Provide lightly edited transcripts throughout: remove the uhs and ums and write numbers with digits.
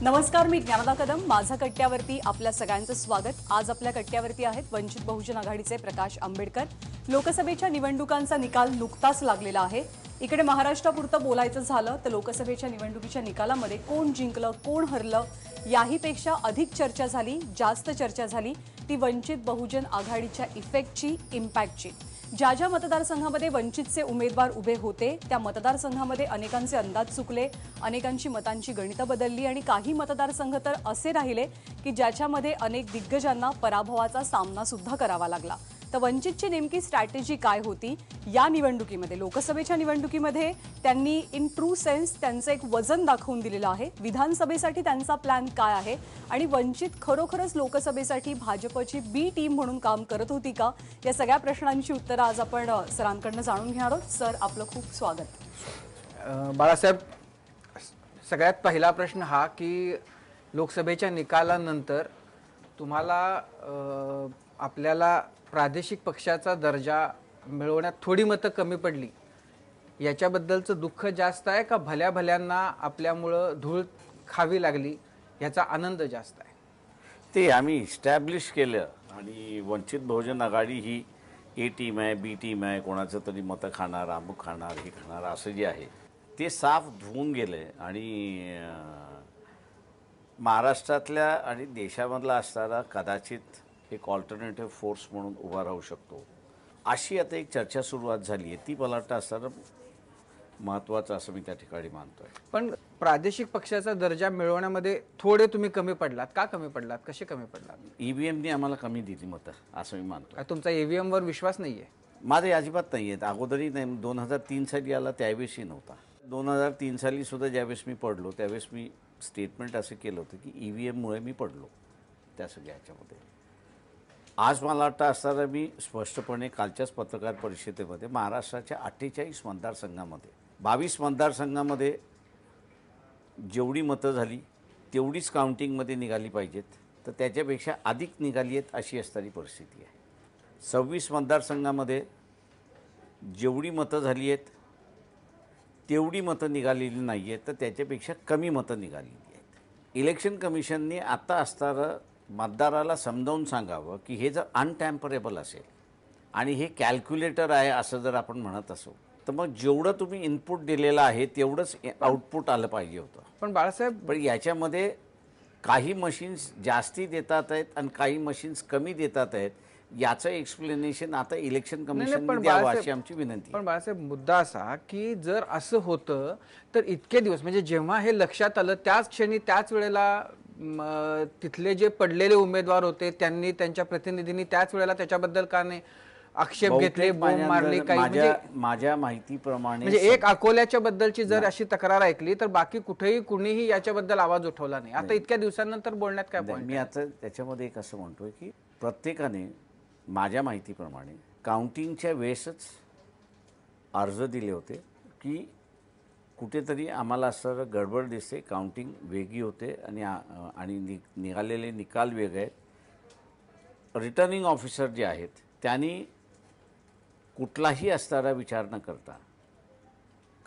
नमस्कार, मी ज्ञानदा कदम. माझा कट्ट्यावरती आपल्या सगळ्यांचं स्वागत. आज आपल्या कट्ट्यावरती आहेत वंचित बहुजन आघाडीचे प्रकाश आंबेडकर. लोकसभेच्या निवडणुकांचा निकाल नुकताच लागलेला आहे. इकडे महाराष्ट्रापुरतं बोलायचं झालं तर लोकसभेच्या निवडणुकीच्या निकालामध्ये कोण जिंकलं, कोण हरलं याहीपेक्षा अधिक चर्चा झाली, जास्त चर्चा झाली ती वंचित बहुजन आघाडीच्या इफेक्टची, इम्पॅक्टची. ज्या ज्या मतदारसंघामध्ये वंचितचे उमेदवार उभे होते त्या मतदारसंघामध्ये अनेकांचे अंदाज चुकले, अनेकांची मतांची गणितं बदलली आणि काही मतदारसंघ तर असे राहिले की ज्याच्यामध्ये अनेक दिग्गजांना पराभवाचा सामना सुद्धा करावा लागला. तर वंचितची नेमकी स्ट्रॅटेजी काय होती या निवडणुकीमध्ये, लोकसभेच्या निवडणुकीमध्ये त्यांनी इन ट्रू सेन्स त्यांचं एक वजन दाखवून दिलेलं आहे. विधानसभेसाठी त्यांचा प्लॅन काय आहे आणि वंचित खरोखरच लोकसभेसाठी भाजपची बी टीम म्हणून काम करत होती का, या सगळ्या प्रश्नांची उत्तरं आज आपण सरांकडनं जाणून घेणार आहोत. सर, आपलं खूप स्वागत. बाळासाहेब, सगळ्यात पहिला प्रश्न हा की लोकसभेच्या निकालानंतर तुम्हाला आपल्याला प्रादेशिक पक्षाचा दर्जा मिळवण्यात थोडी मतं कमी पडली याच्याबद्दलचं दुःख जास्त आहे का भल्या भल्यांना आपल्यामुळं धूळ खावी लागली याचा आनंद जास्त आहे? ते आम्ही इस्टॅब्लिश केलं आणि वंचित बहुजन आघाडी ही ए टीम आहे, बी टीम आहे, कोणाचं तरी मतं खाणार, अमुक खाणार, हे खाणार असं जे आहे ते साफ धुवून गेलं आहे. आणि महाराष्ट्रातल्या आणि देशामधला असणारा कदाचित एक ऑल्टरनेटिव्ह फोर्स म्हणून उभा राहू शकतो अशी आता एक चर्चा सुरुवात झाली आहे. ती मला वाटतं असणारं महत्त्वाचं असं मी त्या ठिकाणी मानतोय. पण प्रादेशिक पक्षाचा दर्जा मिळवण्यामध्ये थोडे तुम्ही कमी पडलात का? कमी पडलात, कसे कमी पडलात? ईव्हीएमने आम्हाला कमी दिली मतं असं मी मानतो. तुमचा ईव्हीएम वर विश्वास नाहीये? माझे अजिबात नाही आहेत. अगोदरही नाही. 2003 साली आला त्यावेळेसही नव्हता. 2003 साली सुद्धा ज्यावेळेस मी पडलो त्यावेळेस मी स्टेटमेंट असं केलं होतं की ईव्हीएममुळे मी पडलो त्या सगळ्या ह्याच्यामध्ये. आज मला वाटतं असताना मी स्पष्टपणे कालच्याच पत्रकार परिषदेमध्ये महाराष्ट्राच्या 48 मतदारसंघामध्ये 22 मतदारसंघामध्ये जेवढी मतं झाली तेवढीच काउंटिंगमध्ये निघाली पाहिजेत, तर त्याच्यापेक्षा अधिक निघाली आहेत अशी असणारी परिस्थिती आहे. 26 मतदारसंघामध्ये जेवढी मतं झाली आहेत तेवढी मतं निघालेली नाही आहेत, तर त्याच्यापेक्षा कमी मतं निघालेली आहेत. इलेक्शन कमिशनने आता असणारं मतदाराला समजावून सांगावं की हे जर अनटॅम्परेबल असेल आणि हे कॅल्क्युलेटर आहे असं जर आपण म्हणत असो तर मग जेवढं तुम्ही इनपुट दिलेलं आहे तेवढंच आउटपुट आलं पाहिजे होतं. पण बाळासाहेब, पण याच्यामध्ये काही मशीन्स जास्ती देतात आहेत आणि काही मशीन्स कमी देतात आहेत, याचं एक्सप्लेनेशन आता इलेक्शन कमिशनने द्यावं अशी आमची विनंती. पण बाळासाहेब, मुद्दा असा की जर असं होतं तर इतके दिवस म्हणजे जेव्हा हे लक्षात आलं त्याच क्षणी त्याच वेळेला तिथले जे पडलेले उमेदवार होते त्यांनी त्यांच्या प्रतिनिधींनी त्याच वेळेला त्याच्याबद्दल का नाही आक्षेप घेतले, बोंब मारले काही? माझ्या माहितीप्रमाणे म्हणजे एक अकोल्याच्या बद्दलची जर अशी तक्रार ऐकली तर बाकी कुठेही कुणीही याच्याबद्दल आवाज उठवला नाही. आता इतक्या दिवसानंतर बोलण्यात काय पॉईंट? मी आता त्याच्यामध्ये एक असं म्हणतोय की प्रत्येकाने माझ्या माहितीप्रमाणे काउंटिंगच्या वेळेसच अर्ज दिले होते की कुठेतरी आम्हाला असं गडबड दिसते, काउंटिंग वेगळी होते आणि निघालेले निकाल वेगळे आहेत. रिटर्निंग ऑफिसर जे आहेत त्यांनी कुठलाही असणारा विचार न करता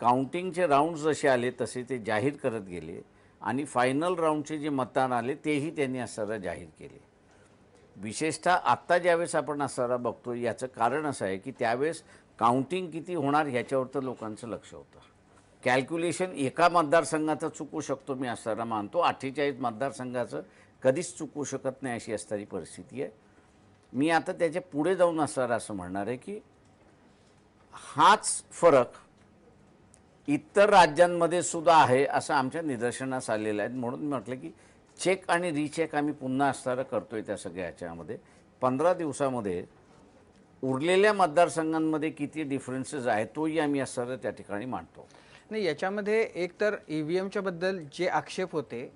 काउंटिंगचे राऊंड जसे आले तसे ते जाहीर करत गेले आणि फायनल राऊंडचे जे मतदान आले तेही त्यांनी असणारा जाहीर केले. विशेषतः आत्ता ज्यावेळेस आपण असणारा बघतो याचं कारण असं आहे की त्यावेळेस काउंटिंग किती होणार ह्याच्यावर तर लोकांचं लक्ष होतं. कॅल्क्युलेशन एका मतदारसंघाचं चुकू शकतो मी असणारा मानतो, 48 मतदारसंघाचं कधीच चुकू शकत नाही अशी असणारी परिस्थिती आहे. मी आता त्याच्या पुढे जाऊन असणारा असं म्हणणार आहे की हाच फरक इतर राज्यांमध्ये सुद्धा आहे असं आमच्या निदर्शनास आलेलं आहे. म्हणून मी म्हटलं की चेक आणि रिचेक आम्ही पुन्हा असणारं करतोय त्या सगळ्या ह्याच्यामध्ये. 15 दिवसामध्ये उरलेल्या मतदारसंघांमध्ये किती डिफरन्सेस आहेत तोही आम्ही असणारं त्या ठिकाणी मांडतो. नाही, याच्यामध्ये एक तर ईव्हीएमच्या बद्दल जे आक्षेप होते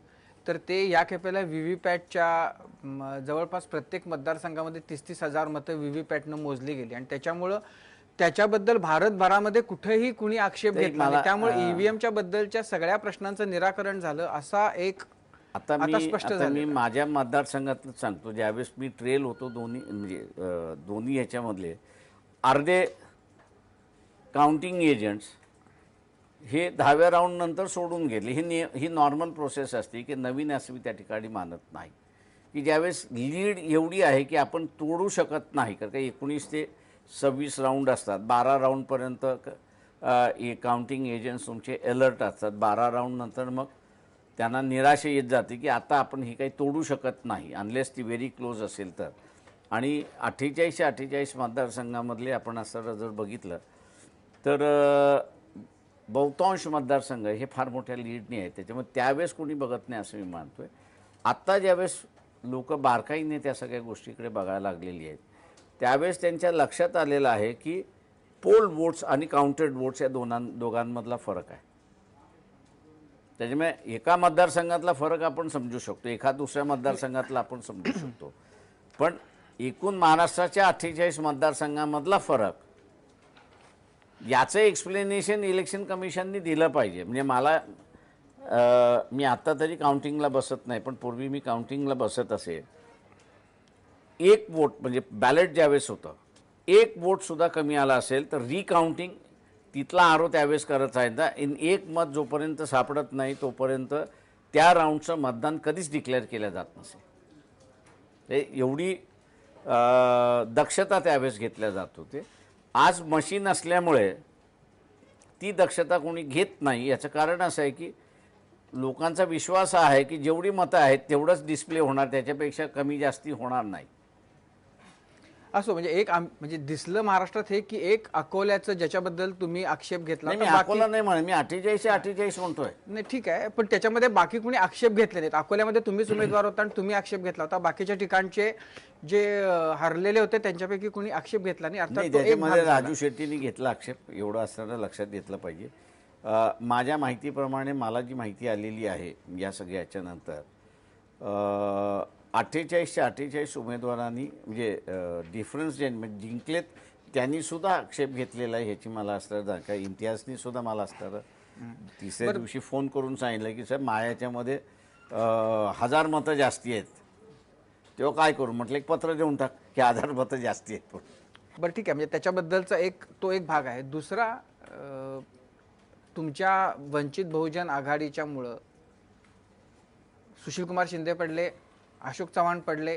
तर ते या खेपेला व्हीव्हीपॅटच्या जवळपास प्रत्येक मतदारसंघामध्ये 30-30 हजार मतं व्हीव्हीपॅटनं मोजली गेली आणि त्याच्यामुळं त्याच्याबद्दल भारतभरामध्ये कुठेही कुणी आक्षेप घेतला नाही. त्यामुळे ईव्हीएमच्या बद्दलच्या सगळ्या प्रश्नांचं निराकरण झालं असा एक आता मी माझ्या मतदारसंघातलं सांगतो. ज्यावेळेस मी ट्रेल होतो दोन्ही ह्याच्यामधले अर्धे काउंटिंग एजंट्स हे 10व्या राऊंड नंतर सोडून गेले. ही नॉर्मल प्रोसेस असते की नवीन असं मी त्या ठिकाणी मानत नाही की ज्यावेळेस लीड एवढी आहे की आपण तोडू शकत नाही. कारण का 19 ते 26 राऊंड असतात. 12 राऊंडपर्यंत काउंटिंग एजंट्स तुमचे अलर्ट असतात. 12 राऊंड नंतर मग त्यांना निराशा येत जाते की आता आपण ही काही तोडू शकत नाही अनलेस ती व्हेरी क्लोज असेल तर. आणि 48 मतदारसंघामधले आपण असं जर बघितलं तर बहुतांश मतदारसंघ हे फार मोठ्या लीडने आहेत. त्याच्यामुळे त्यावेळेस कोणी बघत नाही असं मी मानतोय. आत्ता ज्यावेळेस लोक बारकाईने त्या सगळ्या गोष्टीकडे बघायला लागलेली आहेत त्यावेळेस त्यांच्या लक्षात आलेलं आहे की पोल वोट्स आणि काउंटेड वोट्स या दोघांमधला फरक आहे. त्याच्यामुळे एका मतदारसंघातला फरक आपण समजू शकतो, एका दुसऱ्या मतदारसंघातला आपण समजू शकतो, पण एकूण महाराष्ट्राच्या 48 मतदारसंघामधला फरक याचं एक्सप्लेनेशन इलेक्शन कमिशनने दिलं पाहिजे. म्हणजे मला मी आत्ता तरी काउंटिंगला बसत नाही पण पूर्वी मी काउंटिंगला बसत असेल. एक वोट म्हणजे बॅलेट ज्यावेळेस होतं एक वोटसुद्धा कमी आला असेल तर रिकाउंटिंग तिथला आरो त्यावेळेस करत आहे ना. एक मत जोपर्यंत सापडत नाही तोपर्यंत त्या राऊंडचं मतदान कधीच डिक्लेअर केलं जात नसेल. एवढी दक्षता त्यावेळेस घेतल्या जात होते. आज मशीन असल्यामुळे ती दक्षता कोणी घेत नाही. याचं कारण असं आहे की लोकांचा विश्वास आहे की जेवढी मतं आहेत तेवढंच डिस्प्ले होणार, त्याच्यापेक्षा कमी जास्ती होणार नाही. असो म्हणजे एक म्हणजे दिसलं महाराष्ट्रात हे की एक अकोल्याचं ज्याच्याबद्दल तुम्ही आक्षेप घेतला नाही, मी अकोला नाही म्हणत, मी 48 म्हणतोय. नाही ठीक आहे, पण त्याच्यामध्ये बाकी कोणी आक्षेप घेतले नाहीत. अकोल्यामध्ये तुम्हीच उमेदवार होता आणि तुम्ही आक्षेप घेतला होता. बाकीच्या ठिकाणचे जे हरलेले होते त्यांच्यापैकी कोणी आक्षेप घेतला नाही. अर्थात तो एक भाग त्याच्यामध्ये झाला. राजू शेट्टींनी घेतला आक्षेप, एवढं असताना लक्षात घेतलं पाहिजे. माझ्या माहितीप्रमाणे मला जी माहिती आलेली आहे या सगळ्याच्या नंतर 48 उमेदवारांनी म्हणजे डिफरन्स जे जिंकलेत त्यांनी सुद्धा आक्षेप घेतलेला आहे ह्याची मला असतं. काय इम्तियाजनी सुद्धा मला असतं तिसऱ्या दिवशी फोन करून सांगितलं की साहेब माझ्यामध्ये 1000 मतं जास्ती आहेत. तेव्हा काय करू म्हटलं एक पत्र देऊन टाक की 1000 मतं जास्ती आहेत. बरं ठीक आहे, म्हणजे त्याच्याबद्दलचा तो एक भाग आहे. दुसरा तुमच्या वंचित बहुजन आघाडीच्यामुळं सुशीलकुमार शिंदे पडले, अशोक चव्हाण पडले,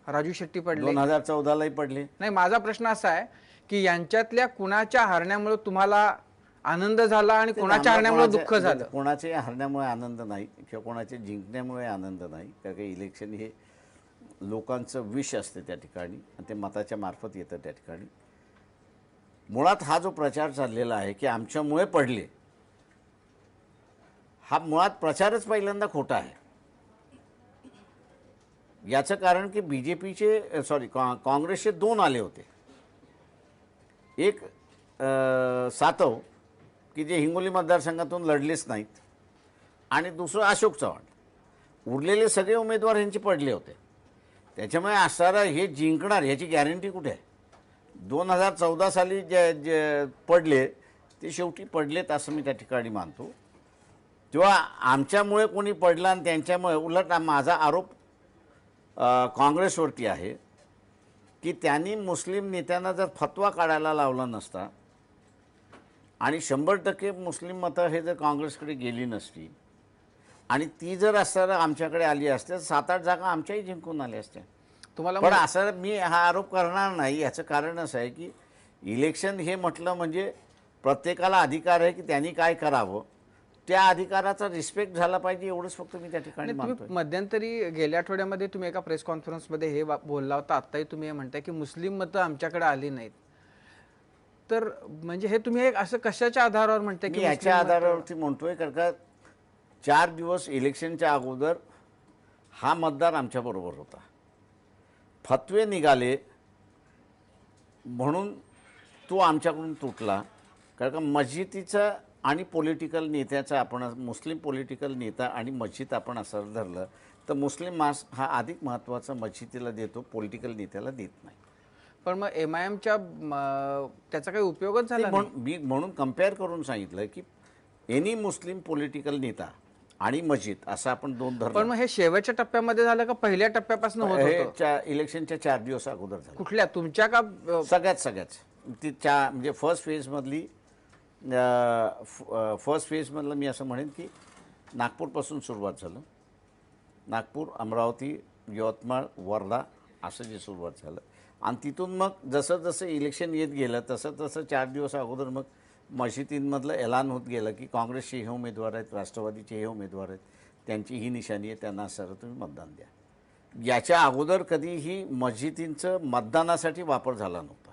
राजू शेट्टी पडले, 2014लाही पडले. नाही, माझा प्रश्न असा आहे की यांच्यातल्या कुणाच्या हरण्यामुळे तुम्हाला आनंद झाला आणि कुणाच्या हरण्यामुळे दुःख झालं? कोणाच्या हरण्यामुळे आनंद नाही किंवा कोणाच्या जिंकण्यामुळे आनंद नाही. कारण की इलेक्शन हे लोकांचं विष असते त्या ठिकाणी आणि ते मताच्या मार्फत येतं त्या ठिकाणी. मुळात हा जो प्रचार चाललेला आहे की आमच्यामुळे पडले, हा मुळात प्रचारच पहिल्यांदा खोटा आहे. याचं कारण की बीजेपीचे काँग्रेसचे 2 आले होते. एक सातव की जे हिंगोली मतदारसंघातून लढलेच नाहीत आणि दुसरं अशोक चव्हाण. उरलेले सगळे उमेदवार यांचे पडले होते. त्याच्यामुळे असणारा हे जिंकणार ह्याची गॅरंटी कुठे आहे? 2014 साली जे पडले ते शेवटी पडलेत असं मी त्या ठिकाणी मानतो. तेव्हा आमच्यामुळे कोणी पडला आणि त्यांच्यामुळे, उलट माझा आरोप काँग्रेसवरती आहे की त्यांनी मुस्लिम नेत्यांना जर फतवा काढायला लावला नसता आणि 100% मुस्लिम मतं हे जर काँग्रेसकडे गेली नसती आणि ती जर असताना आमच्याकडे आली असते तर 7-8 जागा आमच्याही जिंकून आल्या असत्या. तुम्हाला पण असं मी हा आरोप करणार नाही. याचं कारण असं आहे की इलेक्शन हे म्हटलं म्हणजे प्रत्येकाला अधिकार आहे की त्यांनी काय करावं, त्या अधिकाराचा रिस्पेक्ट झाला पाहिजे, एवढंच फक्त मी त्या ठिकाणी मानतोय. तुम्ही मध्यंतरी गेल्या आठवड्यामध्ये तुम्ही एका प्रेस कॉन्फरन्समध्ये हे बोलला होता. आत्ताही तुम्ही हे म्हणताय की मुस्लिम मतं आमच्याकडे आली नाहीत. तर म्हणजे हे तुम्ही असं कशाच्या आधारावर म्हणताय की? याच्या आधारावरती म्हणतोय कारण का 4 दिवस इलेक्शनच्या अगोदर हा मतदार आमच्याबरोबर होता. फतवे निघाले म्हणून तो आमच्याकडून तुटला. कारण का मस्जिदीचा आणि पॉलिटिकल नेत्याचा, आपण मुस्लिम पॉलिटिकल नेता आणि मस्जिद आपण असं धरलं तर मुस्लिम मास हा अधिक महत्त्वाचा मस्जिदीला देतो, पॉलिटिकल नेत्याला देत नाही. पण मग MIMच्या त्याचा काही उपयोगच झाला नाही. मी म्हणून कम्पेअर करून सांगितलं की एनी मुस्लिम पॉलिटिकल नेता आणि मस्जिद असं आपण 2 धरलं. पण मग हे शेवटच्या टप्प्यामध्ये झालं का पहिल्या टप्प्यापासून होत होतं? इलेक्शनच्या 4 दिवस अगोदर झालं. कुठल्या तुमच्या का? सगळ्याच ती म्हणजे फर्स्ट फेजमधली फर्स्ट फेजमधलं मी असं म्हणेन की नागपूरपासून सुरुवात झालं. नागपूर, अमरावती, यवतमाळ, वर्धा असं जे सुरुवात झालं आणि तिथून मग जसं जसं इलेक्शन येत गेलं तसं तसं 4 दिवस अगोदर मग मशिदींमधलं ऐलान होत गेलं की काँग्रेसचे हे उमेदवार आहेत, राष्ट्रवादीचे हे उमेदवार आहेत, त्यांची ही निशाणी आहे, त्यांना सर तुम्ही मतदान द्या. याच्या अगोदर कधीही मस्जिदींचं मतदानासाठी वापर झाला नव्हता.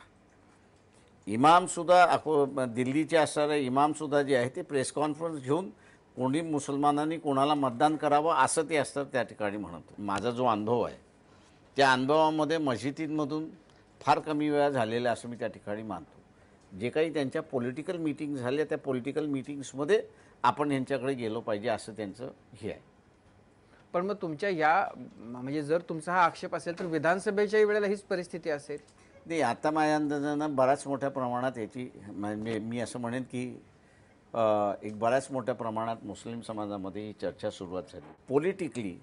इमामसुद्धा दिल्लीचे असणारे इमामसुद्धा जे आहे ते प्रेस कॉन्फरन्स घेऊन कोणी मुसलमानांनी कोणाला मतदान करावं असं ते असतं त्या ठिकाणी म्हणत. माझा जो अनुभव आहे त्या अनुभवामध्ये मस्जिदींमधून फार कमी वेळा झालेला असं मी त्या ठिकाणी मानतो. जे काही त्यांच्या पॉलिटिकल मीटिंग झाल्या त्या पॉलिटिकल मीटिंग्समध्ये आपण यांच्याकडे गेलो पाहिजे असं त्यांचं हे आहे. पण मग तुमच्या या म्हणजे जर तुमचा हा आक्षेप असेल तर विधानसभेच्या वेळेला हीच परिस्थिती असेल. नाही, आता माझ्या अंदाजानं बऱ्याच मोठ्या प्रमाणात याची मी असं म्हणेन की एक बऱ्याच मोठ्या प्रमाणात मुस्लिम समाजामध्ये ही चर्चा सुरुवात झाली. पॉलिटिकली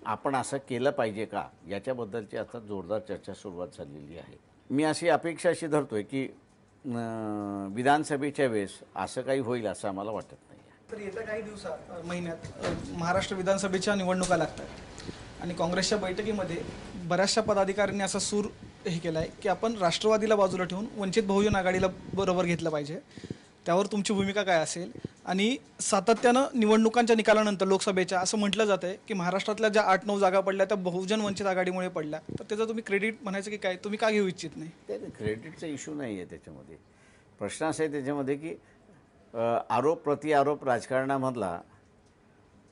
आपण असं केलं पाहिजे का याच्याबद्दलची आता जोरदार चर्चा सुरुवात झालेली आहे. मी अशी अपेक्षा अशी धरतोय की विधानसभेच्या वेळेस असं काही होईल असं आम्हाला वाटत नाही. तर येत्या काही दिवसात महिन्यात महाराष्ट्र विधानसभेच्या निवडणुका लागतात आणि काँग्रेसच्या बैठकीमध्ये बऱ्याचशा पदाधिकाऱ्यांनी असा सूर हे केला आहे की आपण राष्ट्रवादीला बाजूला ठेवून वंचित बहुजन आघाडीला बरोबर घेतलं पाहिजे. त्यावर तुमची भूमिका काय असेल? आणि सातत्यानं निवडणुकांच्या निकालानंतर लोकसभेच्या असं म्हटलं जातं आहे की महाराष्ट्रातल्या ज्या 8-9 जागा पडल्या त्या बहुजन वंचित आघाडीमुळे पडल्या, तर त्याचं तुम्ही क्रेडिट म्हणायचं की काय तुम्ही का घेऊ इच्छित नाही? ते क्रेडिटचा इश्यू नाही आहे त्याच्यामध्ये. प्रश्न असा आहे त्याच्यामध्ये की आरोप प्रतिआरोप राजकारणामधला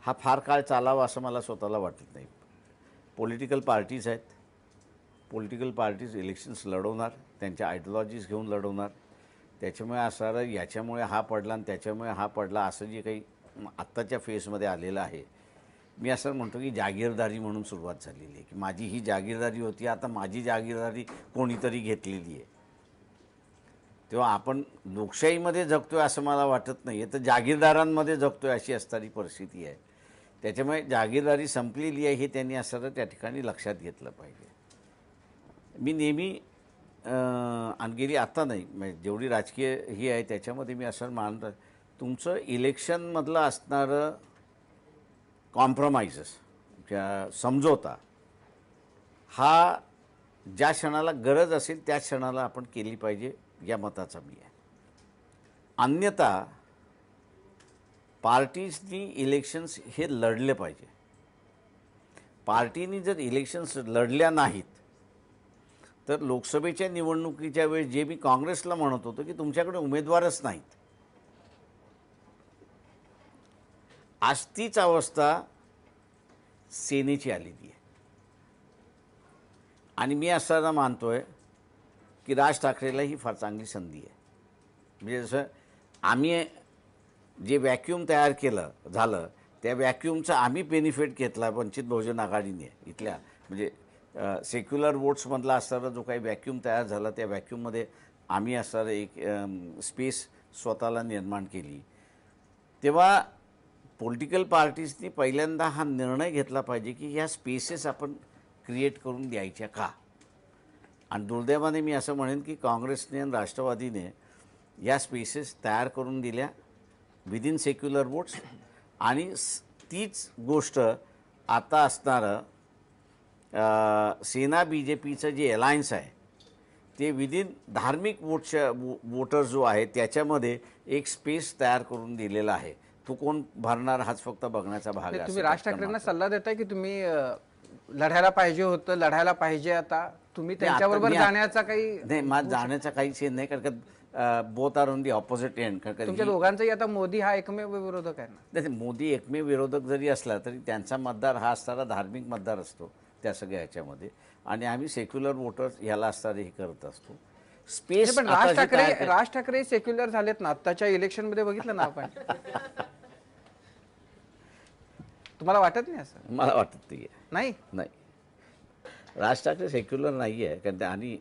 हा फार काळ चालावा असं मला स्वतःला वाटत नाही. पॉलिटिकल पार्टीज आहेत, पॉलिटिकल पार्टीज इलेक्शन्स लढवणार, त्यांच्या आयडिओलॉजीज घेऊन लढवणार. त्याच्यामुळे असणारं याच्यामुळे हा पडला आणि त्याच्यामुळे हा पडला असं जे काही आत्ताच्या फेजमध्ये आलेलं आहे, मी असं म्हणतो की जागीरदारी म्हणून सुरुवात झालेली आहे की माझी ही जागीरदारी होती, आता माझी जागीरदारी कोणीतरी घेतलेली आहे. तेव्हा आपण लोकशाहीमध्ये जगतोय असं मला वाटत नाही आहे, तर जागीरदारांमध्ये जगतोय अशी असणारी परिस्थिती आहे. त्याच्यामुळे जागीरदारी संपलेली आहे हे त्यांनी असं त्या ठिकाणी लक्षात घेतलं पाहिजे. मी नेहमी आणि गेली आत्ता नाही म्हणजे जेवढी राजकीय ही आहे त्याच्यामध्ये मी असं मानतो तुमचं इलेक्शनमधलं असणारं कॉम्प्रोमाइजेस समझोता हा ज्या क्षणाला गरज असेल त्या क्षणाला आपण केली पाहिजे या मताचा मी आहे. अन्यथा पार्टीजनी इलेक्शन्स हे लढले पाहिजे. पार्टीनी जर इलेक्शन्स लढल्या नाहीत तर लोकसभेच्या निवडणुकीच्या वेळेस जे मी काँग्रेसला म्हणत होतो की तुमच्याकडे उमेदवारच नाहीत, आज तीच अवस्था सेनेची आलेली आहे. आणि मी असताना मानतोय की राज ठाकरेला ही फार चांगली संधी आहे. म्हणजे जसं आम्ही जे व्हॅक्यूम तयार केलं झालं त्या व्हॅक्यूमचा आम्ही बेनिफिट घेतला वंचित बहुजन आघाडीने. इथल्या म्हणजे सेक्युलर वोट्समधला असणारा जो काही व्हॅक्यूम तयार झाला त्या व्हॅक्यूममध्ये आम्ही असणारं एक स्पेस स्वतःला निर्माण केली. तेव्हा पॉलिटिकल पार्टीजनी पहिल्यांदा हा निर्णय घेतला पाहिजे की ह्या स्पेसेस आपण क्रिएट करून द्यायच्या का. आणि दुर्दैवाने मी असं म्हणेन की काँग्रेसने आणि राष्ट्रवादीने या स्पेसेस तयार करून दिल्या विदिन सेक्युलर वोट्स. आणि तीच गोष्ट आता असणारं सेना BJPचं जे अलायन्स आहे ते विदिन धार्मिक वोटर जो आहे त्याच्यामध्ये एक स्पेस तयार करून दिलेला आहे. तो कोण भरणार हाच फक्त बघण्याचा भाग आहे. तुम्ही राज ठाकरेंना सल्ला देताय की तुम्ही लढायला पाहिजे होतं, लढायला पाहिजे, आता तुम्ही त्यांच्याबरोबर जाण्याचा काही नाही माझं जाण्याचा काहीच हे नाही कारण both are on the opposite end. तुमच्या दोघांचाही आता मोदी हा एकमेव विरोधक आहे ना. नाही, मोदी एकमेव विरोधक जरी असला तरी त्यांचा मतदार हा असणारा धार्मिक मतदार असतो त्या सगळ्या ह्याच्यामध्ये. आणि आम्ही सेक्युलर वोटर्स ह्याला असणारे हे करत असतो. स्पेस पण राज ठाकरे सेक्युलर झालेत ना आत्ताच्या इलेक्शनमध्ये बघितलं ना आपण. तुम्हाला वाटत नाही असं? मला वाटत नाही. नाही, राज ठाकरे सेक्युलर नाही आहे कारण आणि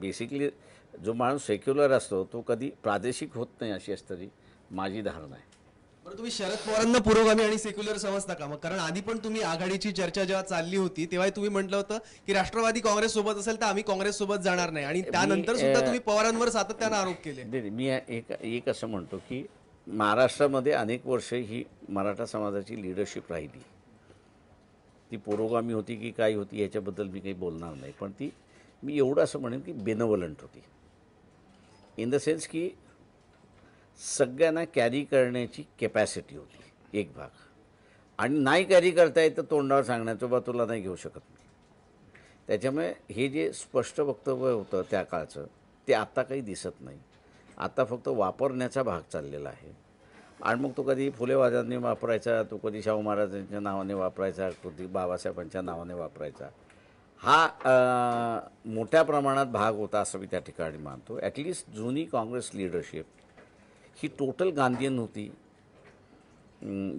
बेसिकली जो माणूस सेक्युलर असतो तो कधी प्रादेशिक होत नाही अशी असणारी माझी धारणा आहे. बरं, तुम्ही शरद पवारांना पुरोगामी आणि सेक्युलर समजता का? मग कारण आधी पण तुम्ही आघाडीची चर्चा जेव्हा चालली होती तेव्हा तुम्ही म्हटलं होतं की राष्ट्रवादी काँग्रेस सोबत असेल तर आम्ही काँग्रेस सोबत जाणार नाही, आणि त्यानंतर सुद्धा तुम्ही पवारांवर सातत्यानं आरोप केले. मी एक असं म्हणतो की महाराष्ट्रामध्ये अनेक वर्ष ही मराठा समाजाची लिडरशिप राहिली. ती पुरोगामी होती की काय होती याच्याबद्दल मी काही बोलणार नाही, पण ती मी एवढं असं म्हणेन की बेनवलंट होती. इन द सेन्स की सगळ्यांना कॅरी करण्याची कॅपॅसिटी होती एक भाग, आणि नाही कॅरी करता येत तर तोंडावर सांगण्याचं बा तुला नाही घेऊ शकत मी. त्याच्यामुळे हे जे स्पष्ट वक्तव्य होतं त्या काळचं ते आत्ता काही दिसत नाही. आता फक्त वापरण्याचा भाग चाललेला आहे. आणि मग तो कधी फुलेवाजांनी वापरायचा, तो कधी शाहू महाराजांच्या नावाने वापरायचा, कधी बाबासाहेबांच्या नावाने वापरायचा. हा मोठ्या प्रमाणात भाग होता असं मी त्या ठिकाणी मानतो. ॲटलिस्ट जुनी काँग्रेस लिडरशिप ही टोटल गांधीयन होती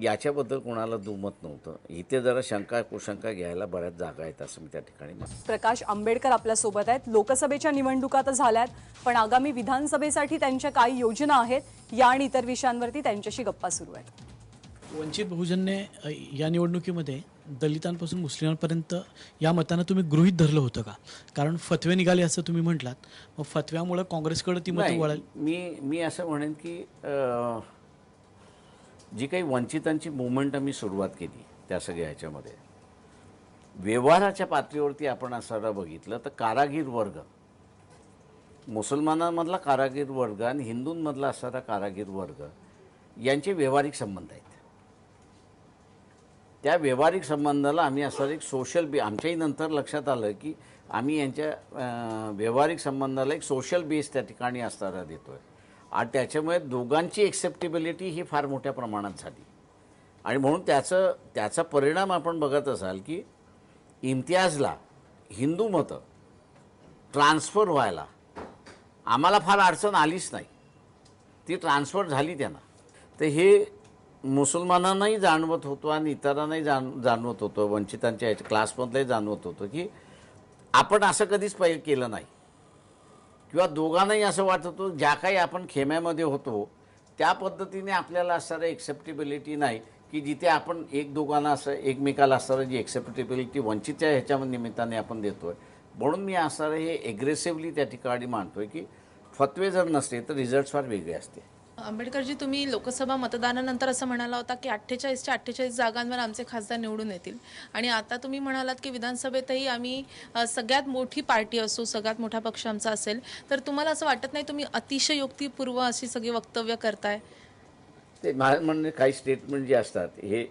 याच्याबद्दल कोणाला दुमत नव्हतं. इथे जरा शंका कुशंका घ्यायला बऱ्याच जागा आहेत असं मी त्या ठिकाणी मानतो. प्रकाश आंबेडकर आपल्या सोबत आहेत. लोकसभेच्या निवडणुका तर झाल्यात, पण आगामी विधानसभेसाठी त्यांच्या काही योजना आहेत या आणि इतर विषयांवरती त्यांच्याशी गप्पा सुरू आहेत. वंचित बहुजनने या निवडणुकीमध्ये दलितांपासून मुस्लिमांपर्यंत या मतानं तुम्ही गृहीत धरलं होतं का? कारण फतवे निघाले असं तुम्ही म्हटलात, मग फतव्यामुळे काँग्रेसकडे ती मतं वळाली. मी असं म्हणेन की जी काही वंचितांची मुवमेंट आम्ही सुरुवात केली त्या सगळ्या ह्याच्यामध्ये व्यवहाराच्या पातळीवरती आपण असं बघितलं तर कारागीर वर्ग, मुसलमानांमधला कारागीर वर्ग आणि हिंदूंमधला असणारा कारागीर वर्ग यांचे व्यावहारिक संबंध आहेत. त्या व्यावहारिक संबंधाला आम्ही असं एक सोशल आमच्याही नंतर लक्षात आलं की आम्ही यांच्या व्यावहारिक संबंधाला एक सोशल बेस त्या ठिकाणी असणारा देतो आहे, आणि त्याच्यामुळे दोघांची एक्सेप्टेबिलिटी ही फार मोठ्या प्रमाणात झाली. आणि म्हणून त्याचा परिणाम आपण बघत असाल की इम्तियाजला हिंदू मतं ट्रान्सफर व्हायला आम्हाला फार अडचण आलीच नाही, ती ट्रान्सफर झाली त्यांना. तर हे मुसलमानांनाही जाणवत होतं आणि इतरांनाही जाणवत होतं, वंचितांच्या ह्याच्या क्लासमधलंही जाणवत होतं की आपण असं कधीच पहिले केलं नाही, किंवा दोघांनाही असं वाटत होतं ज्या काही आपण खेम्यामध्ये होतो त्या पद्धतीने आपल्याला असणारं एक्सेप्टेबिलिटी नाही की जिथे आपण एक दोघांना असं एकमेकाला असणारं जी एक्सेप्टेबिलिटी वंचितच्या ह्याच्या निमित्ताने आपण देतो आहे. म्हणून मी असणारं हे एग्रेसिव्हली त्या ठिकाणी मानतो आहे की फतवे जर नसते तर रिझल्ट फार वेगळे असते. आंबेडकरजी, तुम्ही लोकसभा मतदानानंतर असं म्हणाला होता की 48च्या 48 जागांवर आमचे खासदार निवडून येतील, आणि आता तुम्ही म्हणालात की विधानसभेतही आम्ही सगळ्यात मोठी पार्टी असू, सगळ्यात मोठा पक्ष आमचा असेल. तर तुम्हाला असं वाटत नाही तुम्ही अतिशयोक्तीपूर्व अशी सगळी वक्तव्य करताय? ते म्हणजे काही स्टेटमेंट जे असतात हे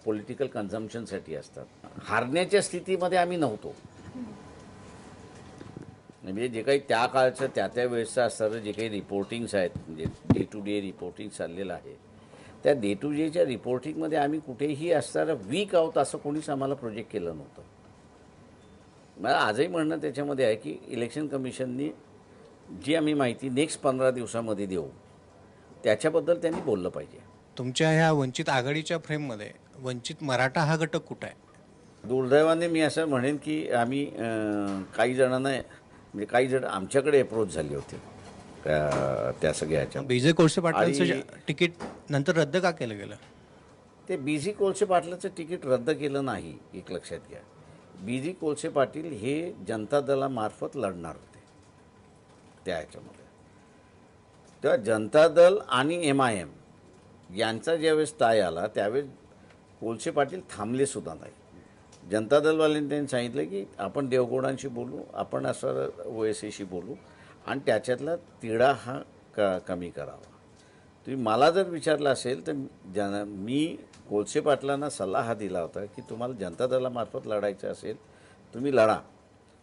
पॉलिटिकल कन्झम्पशनसाठी असतात. हारण्याच्या स्थितीमध्ये आम्ही नव्हतो. म्हणजे जे काही त्या काळचं त्या वेळेसचं असणारं जे काही रिपोर्टिंग्स आहेत, म्हणजे डे टू डे रिपोर्टिंग चाललेलं आहे, त्या डे टू डेच्या रिपोर्टिंगमध्ये आम्ही कुठेही असणारं वीक आहोत असं कोणीच आम्हाला प्रोजेक्ट केलं नव्हतं. मला आजही म्हणणं त्याच्यामध्ये आहे की इलेक्शन कमिशननी जी आम्ही माहिती नेक्स्ट 15 दिवसामध्ये देऊ त्याच्याबद्दल त्यांनी बोललं पाहिजे. तुमच्या ह्या वंचित आघाडीच्या फ्रेममध्ये वंचित मराठा हा घटक कुठं आहे? दुर्दैवाने मी असं म्हणेन की आम्ही काही जणांना म्हणजे काही जण आमच्याकडे अप्रोच झाले होते त्या सगळ्याच्या. बीजे कोळसे पाटलांचं तिकीट नंतर रद्द का केलं गेलं? ते बीजी कोळसे पाटलाचं तिकीट रद्द केलं नाही, एक लक्षात घ्या. बीजी कोळसे पाटील हे जनता दलामार्फत लढणार होते त्या ह्याच्यामध्ये. तेव्हा जनता दल आणि MIM यांचा ज्यावेळेस ताय आला त्यावेळेस कोळसे पाटील थांबले सुद्धा नाही. जनता दलवाल्यांनी त्यांनी सांगितलं की आपण देवगौडांशी बोलू, आपण असं OSAशी बोलू आणि त्याच्यातला तिढा हा कमी करावा. तुम्ही मला जर विचारलं असेल तर मी कोळसे पाटलांना सल्ला हा दिला होता की तुम्हाला जनता दलामार्फत लढायचं असेल तुम्ही लढा,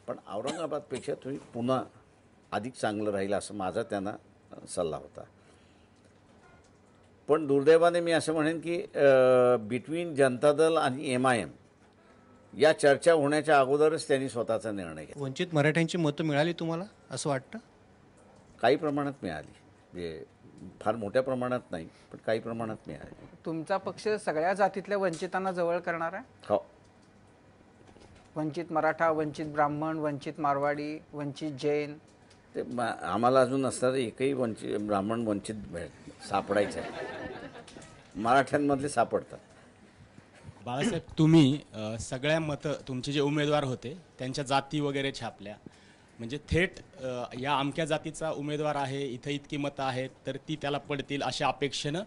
पण औरंगाबादपेक्षा तुम्ही पुन्हा अधिक चांगलं राहील असं माझा त्यांना सल्ला होता. पण दुर्दैवाने मी असं म्हणेन की बिटवीन जनता दल आणि MIM या चर्चा होण्याच्या अगोदरच त्यांनी स्वतःचा निर्णय घेतला. वंचित मराठ्यांची मतं मिळाली तुम्हाला असं वाटतं? काही प्रमाणात मिळाली, म्हणजे फार मोठ्या प्रमाणात नाही पण काही प्रमाणात मिळाली. तुमचा पक्ष सगळ्या जातीतल्या वंचितांना जवळ करणार आहे? हो. वंचित मराठा, वंचित ब्राह्मण, वंचित मारवाडी, वंचित जैन, ते आम्हाला अजून असणारं एकही ब्राह्मण वंचित सापडायचं आहे. मराठ्यांमधले सापडतात. बाळासाहेब, तुम्ही सगळ्या मतं तुमचे जे उमेदवार होते त्यांच्या जाती वगैरे छापल्या, म्हणजे थेट या अमक्या जातीचा उमेदवार आहे, इथं इतकी मतं आहेत तर ती त्याला पडतील अशा अपेक्षेनं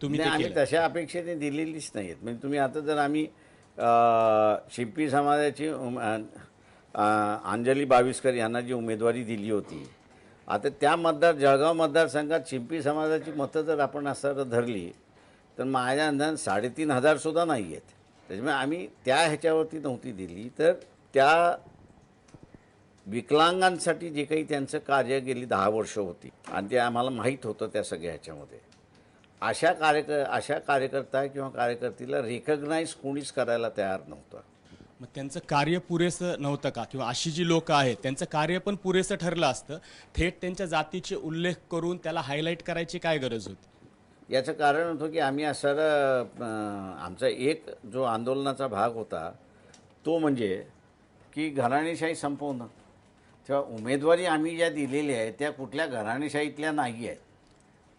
तुम्ही नाही, ते आम्ही केलं. तशा अपेक्षेने दिलेलीच नाही आहेत. म्हणजे तुम्ही आता जर आम्ही शिंपी समाजाची अंजली बाविस्कर यांना जी उमेदवारी दिली होती, आता त्या जळगाव मतदारसंघात शिंपी समाजाची मतं जर आपण असं धरली तर माझ्या अंदाज 3,500 सुद्धा नाही आहेत. त्याच्यामुळे आम्ही त्या ह्याच्यावरती नव्हती दिली. तर त्या विकलांगांसाठी जे काही त्यांचं कार्य गेली 10 वर्ष होती आणि ते आम्हाला माहीत होतं त्या सगळ्या ह्याच्यामध्ये, अशा कार्यकर्ता किंवा कार्यकर्तीला रिकग्नाइज कोणीच करायला तयार नव्हतं. मग त्यांचं कार्य पुरेसं नव्हतं का, किंवा अशी जी लोक आहेत त्यांचं कार्य पण पुरेसं ठरलं असतं, थेट त्यांच्या जातीचे उल्लेख करून त्याला हायलाईट करायची काय गरज होती? याचं कारण होतं की आम्ही असं आमचा एक जो आंदोलनाचा भाग होता तो म्हणजे की घराणेशाही संपवणं. तेव्हा उमेदवारी आम्ही ज्या दिलेल्या आहेत त्या कुठल्या घराणेशाहीतल्या नाही आहेत.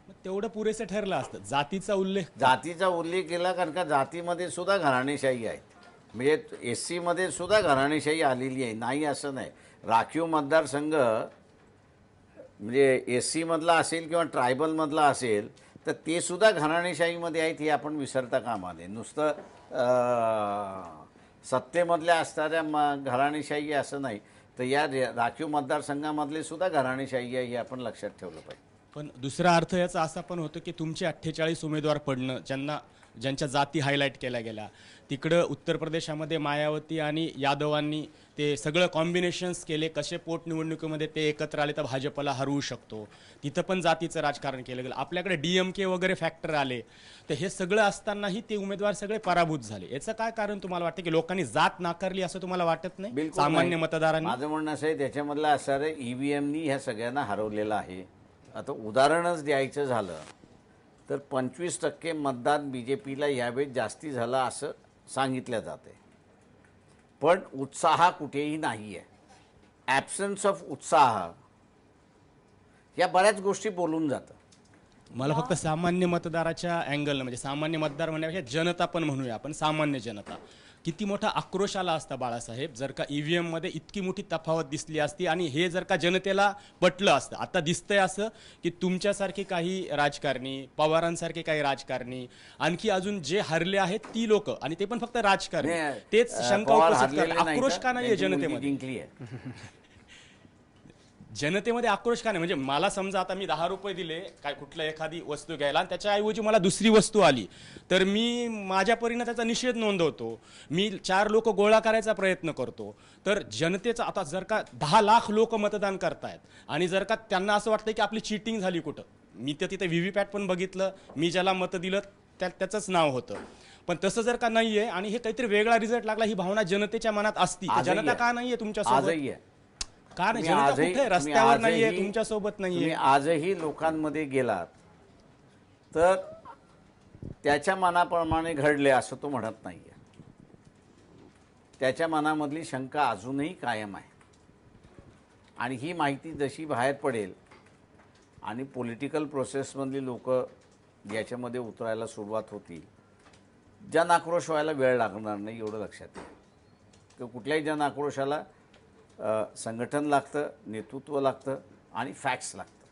मग तेवढं पुरेसं ठरलं असतं. जातीचा उल्लेख केला कारण का जातीमध्ये सुद्धा घराणेशाही आहेत. म्हणजे SC मध्ये सुद्धा घराणेशाही आलेली आहे, नाही असं नाही. राखीव मतदारसंघ म्हणजे SC मधला असेल किंवा ट्रायबलमधला असेल तर ते सुद्धा घराणेशाहीमध्ये आहेत, हे आपण विसरता कामा नये. नुसतं सत्तेमधल्या असणाऱ्या घराणेशाही असं नाही, तर या राखीव मतदारसंघामधले सुद्धा घराणेशाही आहे, हे आपण लक्षात ठेवलं पाहिजे. पण दुसरा अर्थ याचा असा पण होतो की तुमचे 48 उमेदवार पडणं, ज्यांच्या जाती हायलाईट केल्या गेल्या, तिकडं उत्तर प्रदेशामध्ये मायावती आणि यादवांनी ते सगळं कॉम्बिनेशन्स केले, कसे पोटनिवडणुकीमध्ये ते एकत्र आले तर भाजपला हरवू शकतो, तिथं पण जातीचं राजकारण केलं गेलं. आपल्याकडे DMK वगैरे फॅक्टर आले, तर हे सगळं असतानाही ते उमेदवार सगळे पराभूत झाले. याचं काय कारण तुम्हाला वाटतं की लोकांनी जात नाकारली असं तुम्हाला वाटत नाही? बिलकुल सामान्य नाही. मतदारांनी माझं म्हणणं असं आहे त्याच्यामधलं असणारं EVMनी ह्या सगळ्यांना हरवलेलं आहे. आता उदाहरणच द्यायचं झालं तर 25% मतदान BJPला यावेळी जास्ती झालं असं सांगितलं जाते, पण उत्साह कुठेही नाही आहे. ॲब्सन्स ऑफ उत्साह या बऱ्याच गोष्टी बोलून जातं. मला फक्त सामान्य मतदाराच्या अँगलनं, म्हणजे सामान्य मतदार म्हणण्यापेक्षा जनता पण म्हणूया आपण, सामान्य जनता, किती मोठा आक्रोश आला असता बाळासाहेब जर का EVM मध्ये इतकी मोठी तफावत दिसली असती आणि हे जर का जनतेला पटलं असतं. आता दिसतंय असं की तुमच्यासारखे काही राजकारणी, पवारांसारखे काही राजकारणी, आणखी अजून जे हरले आहेत ती लोक, आणि ते पण फक्त राजकारणी, तेच शंका पवार उपस्थित हरलेले करतात. नाही आक्रोश का? का नाहीये त्यांची मुलगी जनतेमध्ये? जिंकली आहे. जनतेमध्ये आक्रोश का नाही? म्हणजे मला समजा आता मी 10 रुपये दिले काय कुठल्या एखादी वस्तू घ्यायला आणि त्याच्याऐवजी मला दुसरी वस्तू आली तर मी माझ्या परीने त्याचा निषेध नोंदवतो, मी 4 लोक गोळा करायचा प्रयत्न करतो. तर जनतेचा आता जर का 10 लाख लोक मतदान करतायत आणि जर का त्यांना असं वाटतं की आपली चीटिंग झाली कुठं, मी तर तिथे VVPAT पण बघितलं, मी ज्याला मतं दिलं त्याचंच नाव होतं, पण तसं जर का नाहीये आणि हे काहीतरी वेगळा रिझल्ट लागला, ही भावना जनतेच्या मनात असती. जनता का नाहीये तुमच्यासोबत? आजही आहे. का नाही? जनता कुठे? रस्त्यावर नाहीये, तुमच्या सोबत नाहीये. तुम्ही आजही लोकांमध्ये गेलात तर त्याच्या मनाप्रमाणे घडले असं तो म्हणत नाहीये. त्याच्या मनामधली शंका अजूनही कायम आहे आणि ही माहिती जशी बाहेर पडेल आणि पॉलिटिकल प्रोसेसमधली लोक याच्यामध्ये उतरायला सुरुवात होतील, जनआक्रोश व्हायला वेळ लागणार नाही एवढं लक्षात येईल. किंवा कुठल्याही जनआक्रोशाला संघटन लागतं, नेतृत्व लागतं आणि फॅक्ट्स लागतात.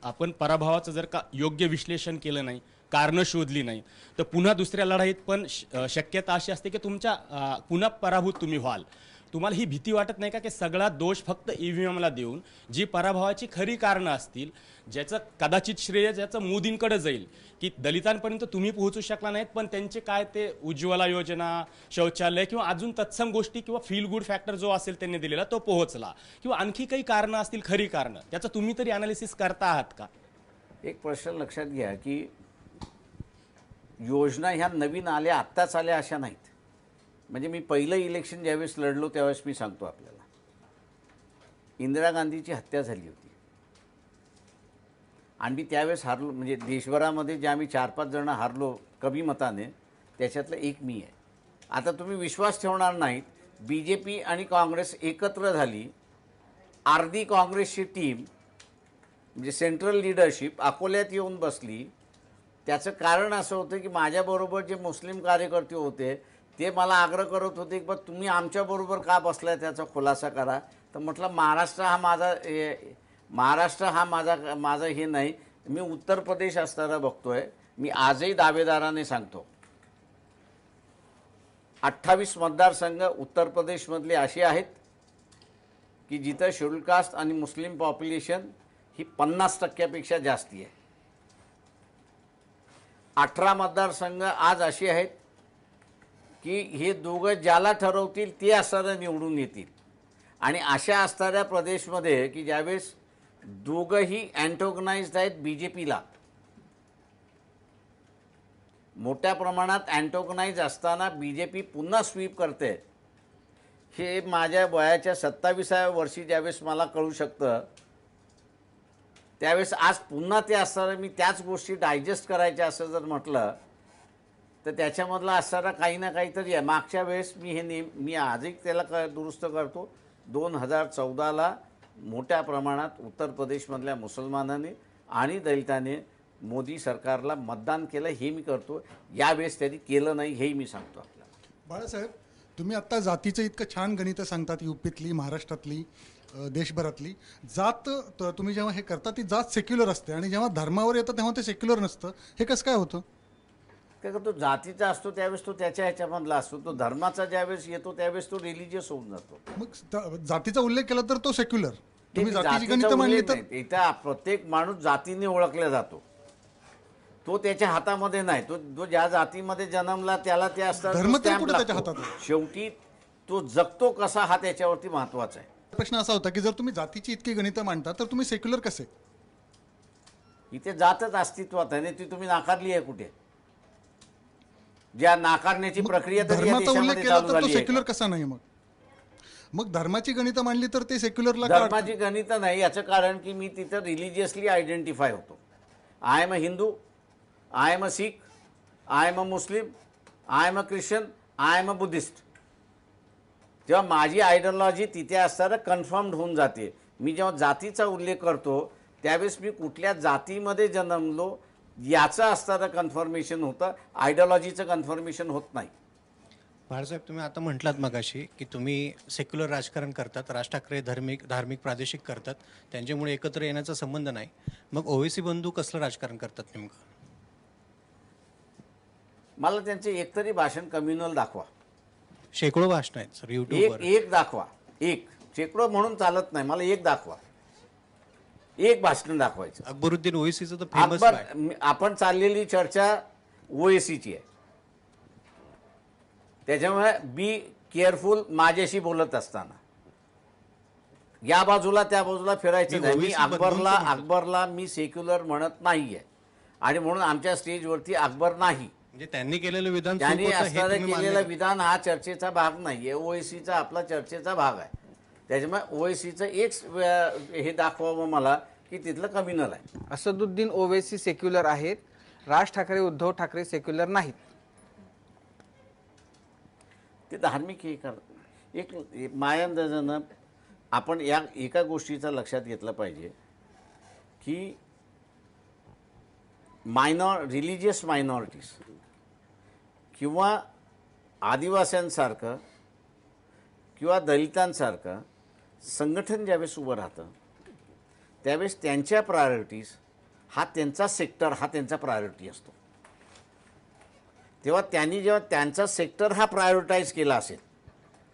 आपण पराभवाचं जर का योग्य विश्लेषण केलं नाही, कारणं शोधली नाही, तर पुन्हा दुसऱ्या लढाईत पण शक्यता अशी असते की तुमच्या पुन्हा पराभूत तुम्ही व्हाल. तुम्हाला ही भीती वाटत नाही का की सगळा दोष फक्त EVMला देऊन जी पराभवाची खरी कारणं असतील, ज्याचं कदाचित श्रेय ज्याचं मोदींकडे जाईल, की दलितांपर्यंत तुम्ही पोहोचू शकला नाहीत पण त्यांचे काय ते उज्ज्वला योजना, शौचालय किंवा अजून तत्सम गोष्टी किंवा फील गुड फॅक्टर जो असेल त्यांनी दिलेला तो पोहोचला, किंवा आणखी काही कारणं असतील खरी कारणं, त्याचं तुम्ही तरी अनालिसिस करता आहात का? एक प्रश्न लक्षात घ्या की योजना ह्या नवीन आल्या, आत्ताच आल्या अशा नाहीत. म्हणजे मी पहिलं इलेक्शन ज्यावेळेस लढलो त्यावेळेस मी सांगतो आपल्याला, इंदिरा गांधीची हत्या झाली होती आणि मी त्यावेळेस हारलो. म्हणजे देशभरामध्ये जे आम्ही 4-5 जण हारलो कमी मताने, त्याच्यातलं एक मी आहे. आता तुम्ही विश्वास ठेवणार नाहीत, BJP आणि काँग्रेस एकत्र झाली, अर्धी काँग्रेसची टीम म्हणजे सेंट्रल लीडरशिप अकोल्यात येऊन बसली, त्याचं कारण असं होतं की माझ्याबरोबर जे मुस्लिम कार्यकर्ते होते ते मला आग्रह करत होते की बा तुम्ही आमच्याबरोबर का बसलाय त्याचा खुलासा करा. तर म्हटलं महाराष्ट्र हा माझा हे नाही. मी उत्तर प्रदेश असताना बघतोय. मी आजही दावेदाराने सांगतो 28 मतदारसंघ उत्तर प्रदेशमधले असे आहेत की जिथं शेड्यूल कास्ट आणि मुस्लिम पॉप्युलेशन ही 50% जास्ती आहे. 18 मतदारसंघ आज असे आहेत की हे दोघं ज्याला ठरवतील ते असणाऱ्या निवडून येतील. आणि अशा असणाऱ्या प्रदेशमध्ये की ज्यावेळेस दोघंही अँटोगनाइज्ड आहेत BJPला, मोठ्या प्रमाणात अँटोगनाइज असताना BJP पुन्हा स्वीप करते. हे माझ्या वयाच्या 27व्या वर्षी ज्यावेळेस मला कळू शकतं त्यावेळेस आज पुन्हा ते असणारं मी त्याच गोष्टी डायजेस्ट करायच्या असं जर म्हटलं तर त्याच्यामधला असणारा काही ना काहीतरी आहे. मागच्या वेळेस मी आजही त्याला दुरुस्त करतो. 2014ला मोठ्या प्रमाणात उत्तर प्रदेशमधल्या मुसलमानांनी आणि दलितांनी मोदी सरकारला मतदान केलं हे मी करतो. यावेळेस त्यांनी केलं नाही हेही मी सांगतो आपल्याला. बाळासाहेब, तुम्ही आत्ता जातीचं इतकं छान गणितं सांगतात, यूपीतली, महाराष्ट्रातली, देशभरातली. जात तुम्ही जेव्हा हे करता ती जात सेक्युलर असते आणि जेव्हा धर्मावर येतं तेव्हा ते सेक्युलर नसतं. हे कसं काय होतं? काय तो जातीचा असतो त्यावेळेस तो त्याच्या ह्याच्यामधला असतो. तो धर्माचा ज्यावेळेस येतो त्यावेळेस तो रिलिजियस होऊन जातो. मग जातीचा उल्लेख केला तर तो सेक्युलर. तुम्ही जातीची जातीचा गणितं मांडली उल्लेख तर नाही. इथं प्रत्येक माणूस जातीने ओळखला जातो. तो त्याच्या हातामध्ये नाही. तो ज्या जातीमध्ये जन्मला त्याला ते असतात धर्म तो तर stamp कुठं त्याच्या लागतो. हातात आहे? शेवटी तो जगतो कसा हा त्याच्यावरती महत्वाचा आहे. प्रश्न असा होता की जर तुम्ही जातीची इतकी गणितं मांडता तर तुम्ही सेक्युलर कसे? इथे जातच अस्तित्वात आहे. ती तुम्ही नाकारली आहे कुठे? ज्या नाकारण्याची प्रक्रिया तर या धर्माचा उल्लेख देशामध्ये केला चालू तर तो झाली आहे. सेक्युलर कसा नाही? मग धर्माची गणितं मांडली तर ते सेक्युलरला का अडतं? धर्माची गणितं नाही याचं कारण की मी तिथं रिलिजियसली आयडेंटिफाय होतो. I am a Hindu, I am a Sikh, I am a Muslim, I am a Christian, I am a Buddhist. तेव्हा माझी आयडियोलॉजी तिथे असताना कन्फर्म्ड होऊन जाते. मी जेव्हा जातीचा उल्लेख करतो त्यावेळेस मी कुठल्या जातीमध्ये जन्मलो याचं असताना कन्फर्मेशन होतं. आयडियोलॉजीचं कन्फर्मेशन होत नाही. बाळासाहेब, तुम्ही आता म्हटलात मगाशी की तुम्ही सेक्युलर राजकारण करतात, राज ठाकरे धार्मिक प्रादेशिक करतात, त्यांच्यामुळे एकत्र येण्याचा संबंध नाही. मग ओवेसी बंधू कसलं राजकारण करतात नेमकं? मला त्यांचे एकतरी भाषण कम्युनल दाखवा. शेकडो भाषण आहेत सर युट्यूबवर. एक दाखवा. एक शेकडो म्हणून चालत नाही. मला एक दाखवा. एक भाषण दाखवायचं. अकबरुद्दीन ओवेसीचं तर फेमस अकबर, आपण चाललेली चर्चा ओएसीची आहे. त्याच्यामुळे बी केअरफुल माझ्याशी बोलत असताना. या बाजूला त्या बाजूला फिरायचं नाही. मी अकबरला मी सेक्युलर म्हणत नाहीये आणि म्हणून आमच्या स्टेजवरती अकबर नाही. म्हणजे त्यांनी केलेलं विधान त्यांनी चूक होतं हे असणारं तुम्ही केलेलं मान्य विधान हा चर्चेचा भाग नाहीये. ओएसीचा आपला चर्चेचा भाग आहे. त्याच्यामुळे ओएसीचं एक हे दाखवावं मला की तिथलं कम्युनल आहे. असदुद्दीन ओवेसी सेक्युलर आहेत. राज ठाकरे उद्धव ठाकरे सेक्युलर नाहीत. ते धार्मिक हे एक मायांदाजानं आपण या एका गोष्टीचा लक्षात घेतलं पाहिजे की रिलिजियस मायनॉरिटीज किंवा आदिवासींसारखं किंवा दलितांसारखं संघटन ज्यावेळेस उभं राहतं त्यावेळेस त्यांच्या प्रायोरिटीज हा त्यांचा सेक्टर हा त्यांचा प्रायोरिटी असतो. तेव्हा त्यांनी जेव्हा त्यांचा सेक्टर हा प्रायोरिटाईज केला असेल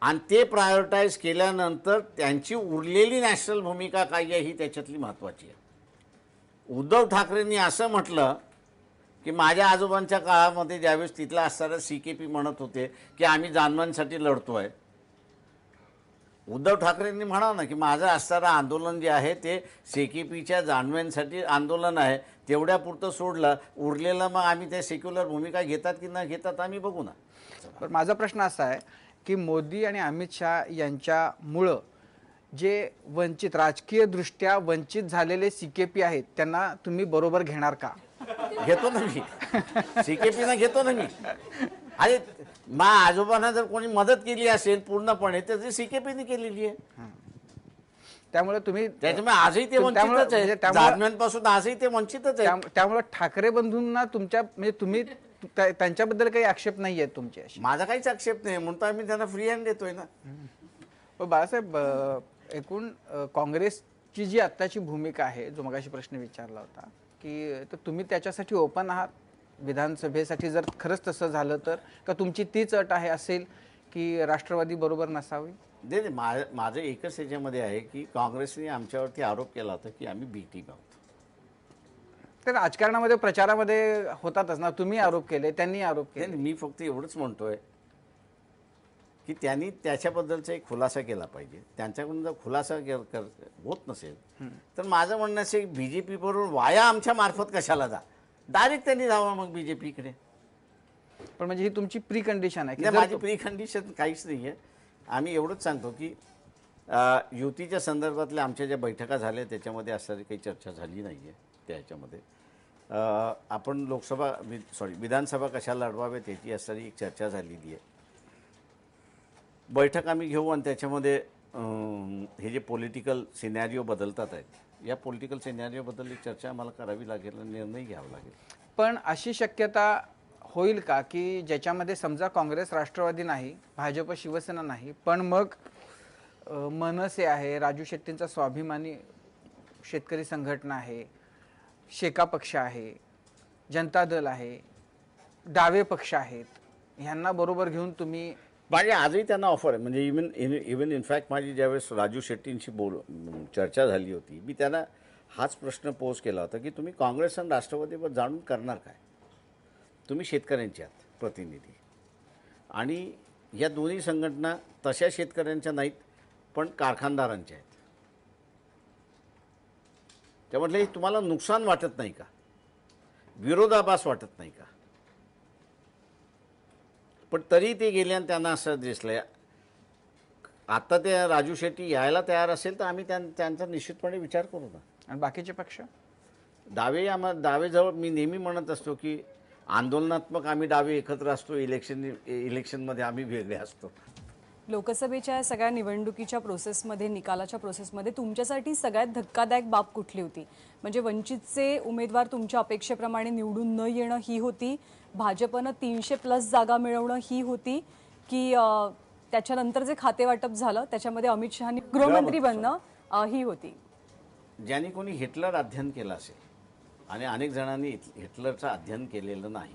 आणि ते प्रायोरिटाईज केल्यानंतर त्यांची उरलेली नॅशनल भूमिका काय आहे ही त्याच्यातली महत्त्वाची आहे. उद्धव ठाकरेंनी असं म्हटलं की माझ्या आजोबांच्या काळामध्ये ज्यावेळेस तिथला असणारा CKP म्हणत होते की आम्ही जानवांसाठी लढतो आहे. उद्धव ठाकरेंनी म्हणावं ना की माझं असणारं आंदोलन जे आहे ते CKPच्या जानव्यांसाठी आंदोलन आहे. तेवढ्यापुरतं सोडलं, उरलेलं मग आम्ही ते सेक्युलर भूमिका घेतात की न घेतात आम्ही बघू ना. पण माझा प्रश्न असा आहे की मोदी आणि अमित शहा यांच्यामुळं जे वंचित राजकीयदृष्ट्या वंचित झालेले CKP आहेत त्यांना तुम्ही बरोबर घेणार का? घेतो ना मी. CKPना घेतो ना मी. अरे आजोबांना जर कोणी मदत केली असेल पूर्णपणे तर ती CKPने केलेली आहे. त्यामुळे तुम्ही त्याच्यामुळे आजही ते त्यामुळे- वंचितच म्हणजे आहे. त्यामुळे- दरम्यानपासून आजही ते वंचितच आहे. त्यामुळे ठाकरे बंधूंना तुमच्या म्हणजे तुम्ही त्यांच्याबद्दल काही आक्षेप नाही आहेत तुमचे असे. माझा काहीच आक्षेप नाही, म्हणतो आम्ही त्यांना फ्री हँड देतोय ना. पण बाळासाहेब, एकूण काँग्रेसची जी आत्ताची भूमिका आहे, जो मगाशी प्रश्न विचारला होता की तर तुम्ही त्याच्यासाठी ओपन आहात विधानसभेसाठी जर खरंच तसं झालं तर, का तुमची तीच अट आहे असेल की राष्ट्रवादी बरोबर नसावी? नाही, माझं एकच याच्यामध्ये आहे की काँग्रेसने आमच्यावरती आरोप केला होता की आम्ही बी टीम आहोत. तर राजकारणामध्ये प्रचारामध्ये होतातच ना, तुम्ही आरोप केले, त्यांनी आरोप केले. नाही, मी फक्त एवढंच म्हणतोय की त्यांनी त्याच्याबद्दलचा एक खुलासा केला पाहिजे. त्यांच्याकडून जर खुलासा होत नसेल तर माझं म्हणणं असेल बीजेपी बरोबर वाया आमच्या मार्फत कशाला जा, डायरेक्ट त्यांनी जावं मग बीजेपीकडे. पण म्हणजे ही तुमची प्री कंडिशन आहे की नाही, जर माझी प्री कंडिशन काहीच नाही आहे. आम्ही एवढंच सांगतो की युतीच्या संदर्भातल्या आमच्या ज्या बैठका झाल्या त्याच्यामध्ये असणारी काही चर्चा झाली नाही आहे. त्याच्यामध्ये आपण विधानसभा कशा लढवाव्यात याची असणारी एक चर्चा झालेली आहे. बैठक आम्ही घेऊ आणि त्याच्यामध्ये हे जे पॉलिटिकल सिनॅरिओ बदलतात आहेत, या पॉलिटिकल सिनॅरिओबद्दल एक चर्चा आम्हाला करावी लागेल आणि निर्णय घ्यावा लागेल. पण अशी शक्यता होईल का की ज्याच्यामध्ये समजा काँग्रेस राष्ट्रवादी नाही, भाजप शिवसेना नाही, पण मग मनसे आहे, राजू शेट्टींचा स्वाभिमानी शेतकरी संघटना आहे, शेका पक्ष आहे, जनता दल आहे, डावे पक्ष आहेत, ह्यांना बरोबर घेऊन तुम्ही? माझी आजही त्यांना ऑफर आहे. म्हणजे इवन इनफॅक्ट माझी ज्यावेळेस राजू शेट्टींशी चर्चा झाली होती, मी त्यांना हाच प्रश्न पोज केला होता की तुम्ही काँग्रेस आणि राष्ट्रवादीवर जाणून करणार काय? तुम्ही शेतकऱ्यांचे आहात प्रतिनिधी, आणि या दोन्ही संघटना तशा शेतकऱ्यांच्या नाहीत पण कारखानदारांच्या आहेत. त्यामधले तुम्हाला नुकसान वाटत नाही का, विरोधाभास वाटत नाही का? पण तरी ते गेले आणि त्यांना असं दिसलं. आता ते राजू शेट्टी यायला तयार असेल तर आम्ही त्यांचा निश्चितपणे विचार करू ना. आणि बाकीचे पक्ष डावेजवळ मी नेहमी म्हणत असतो की आंदोलनात्मक आम्ही डावे एकत्र असतो, इलेक्शनमध्ये आम्ही वेगळे असतो. लोकसभेच्या सगळ्या निवडणुकीच्या प्रोसेसमध्ये, निकालाच्या प्रोसेसमध्ये तुमच्यासाठी सगळ्यात धक्कादायक बाब कुठली होती? म्हणजे वंचितचे उमेदवार तुमच्या अपेक्षेप्रमाणे निवडून न येणं ही होती, भाजपनं 300+ जागा मिळवणं ही होती, की त्याच्यानंतर जे खातेवाटप झालं त्याच्यामध्ये अमित शहानी गृहमंत्री बनणं ही होती? ज्यांनी कोणी हिटलर अध्ययन केलं असेल आणि अनेक जणांनी हिटलरचं अध्ययन केलेलं नाही,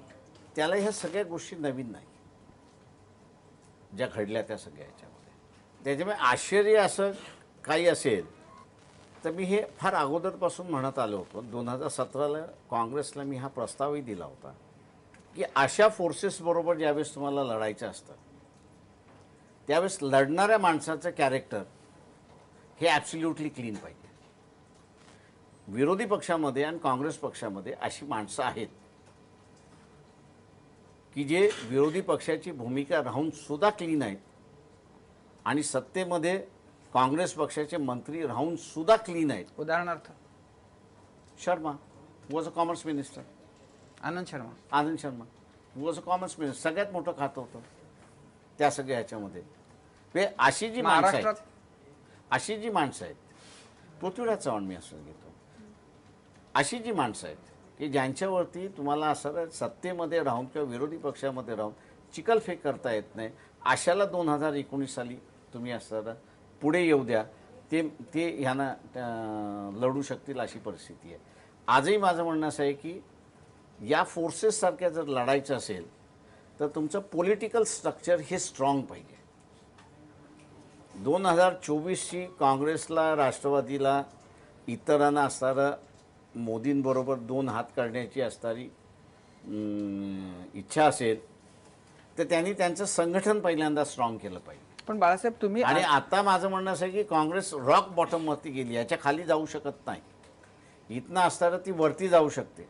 त्याला ह्या सगळ्या गोष्टी नवीन नाही ज्या घडल्या त्या सगळ्या याच्यामध्ये. त्याच्यामुळे आश्चर्य असं काही असेल तर मी हे फार अगोदरपासून म्हणत आलो होतो. 2017ला काँग्रेसला मी हा प्रस्तावही दिला होता की अशा फोर्सेसबरोबर ज्यावेळेस तुम्हाला लढायचं असतं त्यावेळेस लढणाऱ्या माणसाचं कॅरेक्टर हे ॲब्सोल्युटली क्लीन पाहिजे. विरोधी पक्षामध्ये आणि काँग्रेस पक्षामध्ये अशी माणसं आहेत की जे विरोधी पक्षाची भूमिका राहून सुद्धा क्लीन आहेत आणि सत्तेमध्ये काँग्रेस पक्षाचे मंत्री राहून सुद्धा क्लीन आहेत. उदाहरणार्थ Sharma was a commerce minister. Anand Sharma was a commerce minister. सगळ्यात मोठं खातं होतं त्या सगळ्या ह्याच्यामध्ये. अशी जी माणसं आहेत, पृथ्वीराज चव्हाण मी असं घेतो, अशी जी माणसं आहेत की ज्यांच्यावरती तुम्हाला असं सत्तेमध्ये राहून किंवा विरोधी पक्षामध्ये राहून चिखलफेक करता येत नाही, अशाला 2019 साली तुम्ही असं पुढे येऊ द्या, ते ह्यांना लढू शकतील अशी परिस्थिती आहे. आजही माझं म्हणणं असं आहे की या फोर्सेससारख्या जर लढायचं असेल तर तुमचं पॉलिटिकल स्ट्रक्चर हे स्ट्रॉंग पाहिजे. 2024ची काँग्रेसला, राष्ट्रवादीला, इतरांना असणारं मोदींबरोबर 2 हात करण्याची असणारी इच्छा असेल तर त्यांनी त्यांचं संघटन पहिल्यांदा स्ट्रॉंग केलं पाहिजे. पण बाळासाहेब तुम्ही आणि आता माझं म्हणणं असं आहे की काँग्रेस रॉक बॉटमवरती गेली, याच्या खाली जाऊ शकत नाही. इथनं असताना ती वरती जाऊ शकते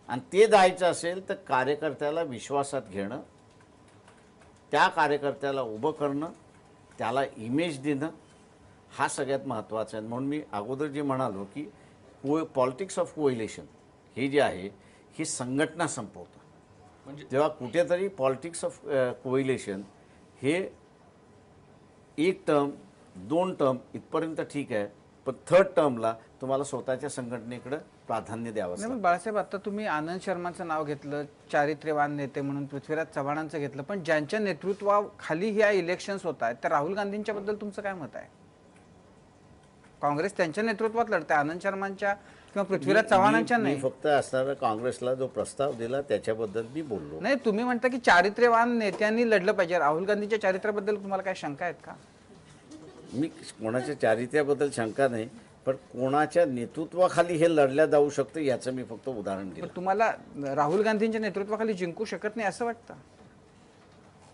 आणि ते जायचं असेल तर कार्यकर्त्याला विश्वासात घेणं, त्या कार्यकर्त्याला उभं करणं, त्याला इमेज देणं हा सगळ्यात महत्त्वाचा आहे. म्हणून मी अगोदर जे म्हणालो की पॉलिटिक्स ऑफ कोएलिशन हे जे आहे ही संघटना संपवतं. म्हणजे जेव्हा कुठेतरी पॉलिटिक्स ऑफ कोएलिशन हे 1 टर्म 2 टर्म इथपर्यंत ठीक आहे, पण थर्ड टर्मला तुम्हाला स्वतःच्या संघटनेकडे प्राधान्य द्यावं नाही, पण बाळासाहेब आता तुम्ही आनंद शर्माचं नाव घेतलं, चारित्र्यवान नेते म्हणून पृथ्वीराज चव्हाणांचं घेतलं, पण ज्यांच्या नेतृत्वाखाली ह्या इलेक्शन्स होत आहेत त्या राहुल गांधींच्या बद्दल तुमचं काय मत आहे? काँग्रेस त्यांच्या नेतृत्वात लढते, आनंद शर्मांच्या किंवा पृथ्वीराज चव्हाणांच्या मी नाही. फक्त असणारा काँग्रेसला जो प्रस्ताव दिला त्याच्याबद्दल मी बोललो. नाही, तुम्ही म्हणता की चारित्र्यवान नेत्यांनी लढलं पाहिजे. राहुल गांधींच्या चारित्र्याबद्दल तुम्हाला काय शंका आहेत का? मी कोणाच्या चारित्र्याबद्दल शंका नाही, पण कोणाच्या नेतृत्वाखाली हे लढल्या जाऊ शकतं याचं मी फक्त उदाहरण दिलं. पण तुम्हाला राहुल गांधींच्या नेतृत्वाखाली जिंकू शकत नाही असं वाटतं?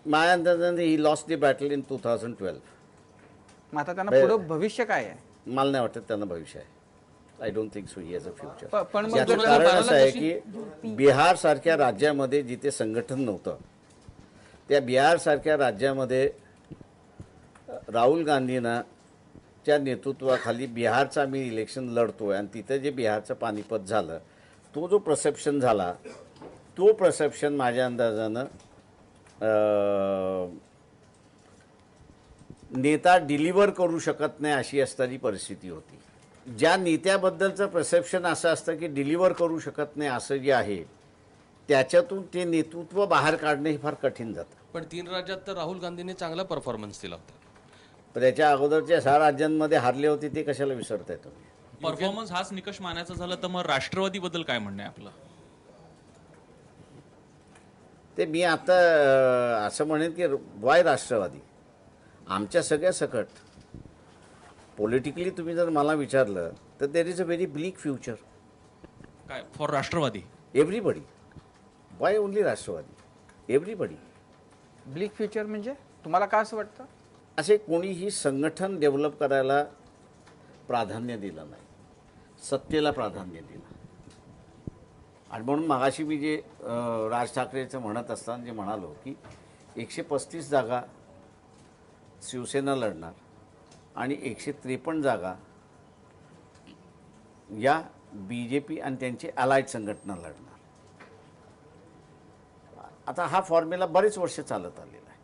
माझ्या अंदाजाने he lost the battle in 2012. मग आता त्यांना पुढं भविष्य काय आहे? मला नाही वाटत त्यांना भविष्य आहे. I don't think so he has a future. पण मग याचं कारण असं आहे की बिहार सारख्या राज्यामध्ये जिथे संघटन नव्हतं त्या बिहार सारख्या राज्यामध्ये राहुल गांधींना च्या नेतृत्वाखाली बिहारचा मी इलेक्शन लढतोय आणि तिथे जे बिहारचं पानिपत झालं तो जो परसेप्शन झाला तो परसेप्शन माझ्या अंदाजानं नेता डिलिव्हर करू शकत नाही अशी असणारी परिस्थिती होती. ज्या नेत्याबद्दलचं परसेप्शन असं असतं की डिलिव्हर करू शकत नाही असं जे आहे त्याच्यातून ते नेतृत्व बाहेर काढणं हे फार कठीण जातं. पण 3 राज्यात तर राहुल गांधींनी चांगला परफॉर्मन्स दिला होता. पण त्याच्या अगोदरच्या 6 राज्यांमध्ये हारले होते ते कशाला विसरताय तुम्ही? परफॉर्मन्स हाच निकष मानायचा झाला तर मग राष्ट्रवादीबद्दल काय म्हणणं आहे आपलं? ते मी आता असं म्हणेन की वाय राष्ट्रवादी आमच्या सगळ्या सकट पॉलिटिकली तुम्ही जर मला विचारलं तर there is a very bleak future. काय for Rashtrawadi? Everybody. Why only Rashtrawadi? Everybody. Bleak future म्हणजे तुम्हाला काय असं वाटतं? असे कोणीही संघटन डेव्हलप करायला प्राधान्य दिलं नाही, सत्तेला प्राधान्य दिलं. आणि म्हणून मगाशी मी जे राज ठाकरेचं म्हणत असताना जे म्हणालो की 135 जागा शिवसेना लढणार आणि 153 जागा या BJP आणि त्यांची अलाइड संघटना लढणार. आता हा फॉर्म्युला बरेच वर्ष चालत आलेला आहे.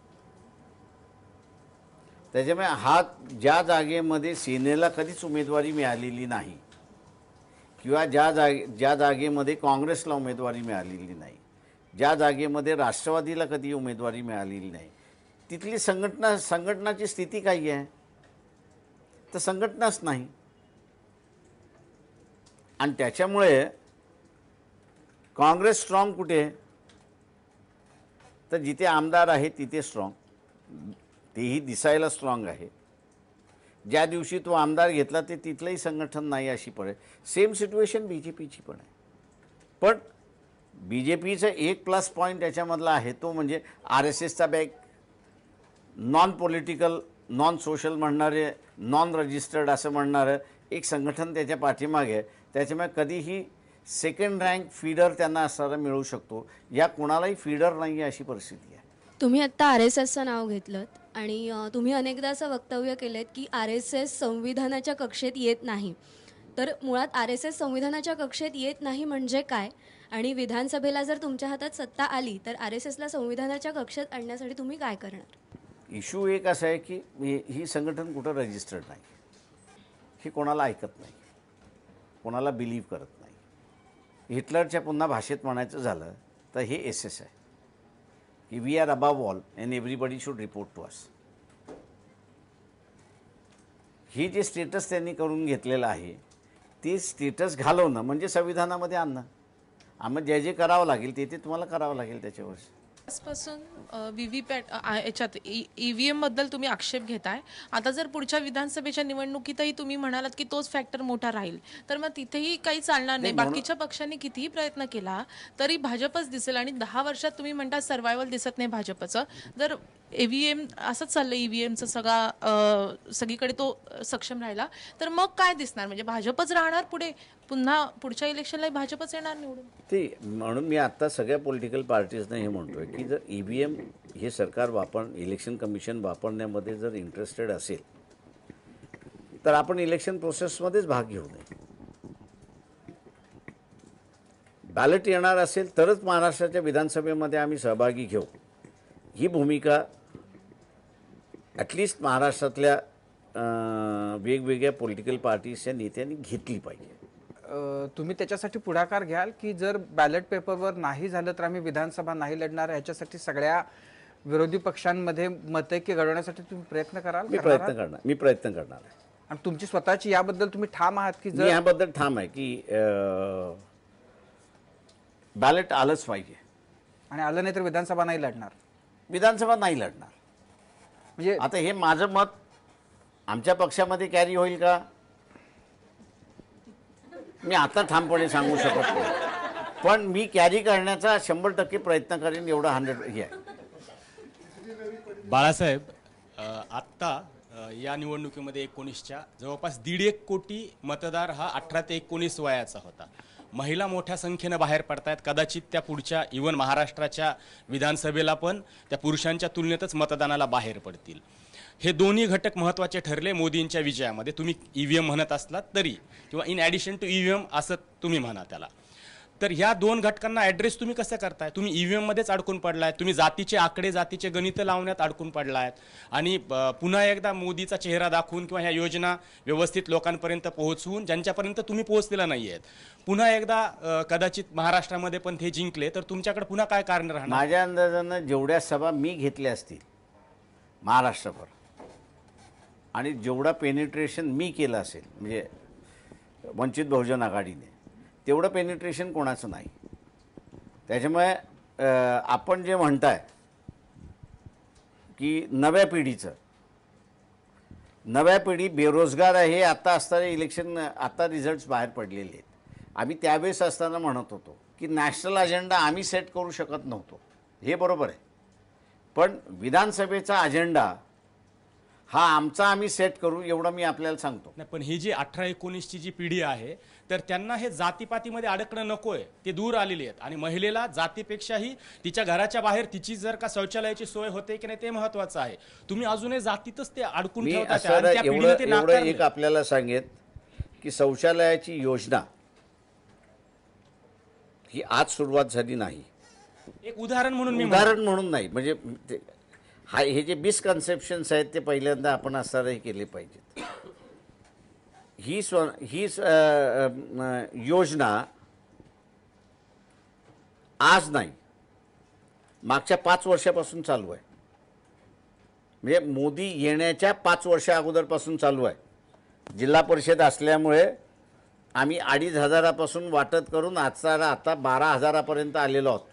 त्याच्यामुळे हा ज्या जागेमध्ये सेनेला कधीच उमेदवारी मिळालेली नाही किंवा ज्या जागेमध्ये काँग्रेसला उमेदवारी मिळालेली नाही, ज्या जागेमध्ये राष्ट्रवादीला कधी उमेदवारी मिळालेली नाही, तिथली संघटनाची स्थिती काय आहे? तर संघटनाच नाही. आणि त्याच्यामुळे काँग्रेस स्ट्रॉंग कुठे आहे? तर जिथे आमदार आहे तिथे स्ट्रॉंग, तेही दिसायला स्ट्रॉंग आहे. ज्या दिवशी तो आमदार घेतला ते तिथलंही संघटन नाही अशी पडे. सेम सिच्युएशन BJPची पण आहे. पण BJPचं एक प्लस पॉईंट याच्यामधला आहे तो म्हणजे RSSचा bag non political, non social म्हणणारे, नॉन रजिस्टर्ड असं म्हणणारं एक संघटन त्याच्या पाठीमागे आहे. त्याच्यामुळे कधीही सेकंड रँक फीडर त्यांना असणारा मिळू शकतो. या कोणालाही फीडर नाही आहे अशी परिस्थिती आहे. तुम्ही आत्ता RSSचं नाव घेतलं आणि तुम्ही अनेकदा असं वक्तव्य केलेत की RSS संविधानाच्या कक्षेत येत नाही. तर मुळात RSS संविधानाच्या कक्षेत येत नाही म्हणजे काय? आणि विधानसभेला जर तुमच्या हातात सत्ता आली तर RSSला संविधानाच्या कक्षेत आणण्यासाठी तुम्ही काय करणार? इश्यू एक असा आहे की ही संघटन कुठं रजिस्टर्ड नाही, ही कोणाला ऐकत नाही, कोणाला बिलीव्ह करत नाही. हिटलरच्या पुन्हा भाषेत म्हणायचं झालं तर हे SS आहे की we are above all and everybody should report to us. ही जे स्टेटस त्यांनी करून घेतलेलं आहे ते स्टेटस घालवणं म्हणजे संविधानामध्ये आणणं. आम्हाला जे जे करावं लागेल ते तुम्हाला करावं लागेल. त्याच्यावर आजपासून व्हीव्हीपॅट याच्यात EVM बद्दल तुम्ही आक्षेप घेताय. आता जर पुढच्या विधानसभेच्या निवडणुकीतही तुम्ही म्हणालात की तोच फॅक्टर मोठा राहील तर मग तिथेही काही चालणार नाही. बाकीच्या पक्षांनी कितीही प्रयत्न केला तरी भाजपच दिसेल आणि 10 वर्षात तुम्ही म्हणता सर्व्हायवल दिसत नाही भाजपचं. जर EVM असंच चाललं, EVMचं सगळीकडे तो सक्षम राहिला तर मग काय दिसणार? म्हणजे भाजपच राहणार पुढे, पुन्हा पुढच्या इलेक्शनला भाजपच येणार निवडून. ते म्हणून मी आत्ता सगळ्या पॉलिटिकल पार्टीजना हे म्हणतोय की जर EVM हे सरकार इलेक्शन कमिशन वापरण्यामध्ये जर इंटरेस्टेड असेल तर आपण इलेक्शन प्रोसेसमध्येच भाग घेऊ नये. बॅलेट येणार असेल तरच महाराष्ट्राच्या विधानसभेमध्ये आम्ही सहभागी घेऊ, ही भूमिका ॲटलिस्ट महाराष्ट्रातल्या वेगवेगळ्या पॉलिटिकल पार्टीजच्या नेत्यांनी घेतली पाहिजे. तुम्ही त्याच्यासाठी पुढाकार घ्याल की जर बॅलेट पेपरवर नाही झालं तर आम्ही विधानसभा नाही लढणार, ह्याच्यासाठी सगळ्या विरोधी पक्षांमध्ये मतैक्य घडवण्यासाठी तुम्ही प्रयत्न कराल? मी प्रयत्न करणार आहे. आणि तुमची स्वतःची याबद्दल तुम्ही ठाम आहात की मी जर याबद्दल ठाम आहे की बॅलेट आलंच पाहिजे. आणि आलं नाही तर विधानसभा नाही लढणार? विधानसभा नाही लढणार. म्हणजे आता हे माझं मत आमच्या पक्षामध्ये कॅरी होईल का मी आता ठामपणे सांगू शकत नाही, पण मी कॅरी करण्याचा 100% प्रयत्न करेन, एवढा 100 हे आहे. बाळासाहेब, आत्ता या निवडणुकीमध्ये 19च्या जवळपास 1.5 कोटी मतदार हा 18 ते 19 वयाचा होता. महिला मोठ्या संख्येनं बाहेर पडतायत. कदाचित त्या पुढच्या इव्हन महाराष्ट्राच्या विधानसभेला पण त्या पुरुषांच्या तुलनेतच मतदानाला बाहेर पडतील. हे दोन्ही घटक महत्त्वाचे ठरले मोदींच्या विजयामध्ये. तुम्ही EVM म्हणत असलात तरी, किंवा इन ॲडिशन टू EVM असं तुम्ही म्हणा त्याला. तर ह्या दोन घटकांना ॲड्रेस तुम्ही कसं करताय? तुम्ही EVM मध्येच अडकून पडलाय, तुम्ही जातीचे आकडे, जातीचे गणितं लावण्यात अडकून पडलायत, आणि पुन्हा एकदा मोदीचा चेहरा दाखवून किंवा ह्या योजना व्यवस्थित लोकांपर्यंत पोहोचवून ज्यांच्यापर्यंत तुम्ही पोहोचलेला नाही आहेत, पुन्हा एकदा कदाचित महाराष्ट्रामध्ये पण ते जिंकले तर तुमच्याकडे पुन्हा काय कारण राहणार? माझ्या अंदाजानं जेवढ्या सभा मी घेतल्या असतील महाराष्ट्रभर आणि जेवढा पेनिट्रेशन मी केलं असेल म्हणजे वंचित बहुजन आघाडीने, तेवढं पेनिट्रेशन कोणाचं नाही. त्याच्यामुळे आपण जे म्हणताय की नव्या पिढी बेरोजगार आहे, आता असताना इलेक्शन, आता रिझल्ट्स बाहेर पडलेले आहेत. आम्ही त्यावेळेस असताना म्हणत होतो की नॅशनल अजेंडा आम्ही सेट करू शकत नव्हतो, हे बरोबर आहे, पण विधानसभेचा अजेंडा हा आमचा आम्ही सेट करू, एवढं मी आपल्याला सांगतो. नाही, पण ही जी 18-19ची जी पिढी आहे तर त्यांना हे जातीपातीमध्ये अडकणं नकोय, ते दूर आलेली आहेत. आणि महिलेला जातीपेक्षाही तिच्या घराच्या बाहेर तिची जर का शौचालयाची सोय होते की नाही ते महत्वाचं आहे. तुम्ही अजूनही जातीतच ते अडकून मी ठेवता. असं एवढं एक आपल्याला सांगेन की शौचालयाची योजना ही आज सुरुवात झाली नाही. एक उदाहरण म्हणून नाही, म्हणजे हे जे मिसकन्सेप्शन्स आहेत ते पहिल्यांदा आपण असणारही केले पाहिजेत. ही योजना आज नाही, मागच्या 5 वर्षापासून चालू आहे. म्हणजे मोदी येण्याच्या 5 वर्षा अगोदरपासून चालू आहे. जिल्हा परिषद असल्यामुळे आम्ही 2,500पासून वाटत करून आता 12,000पर्यंत आलेलो आहोत.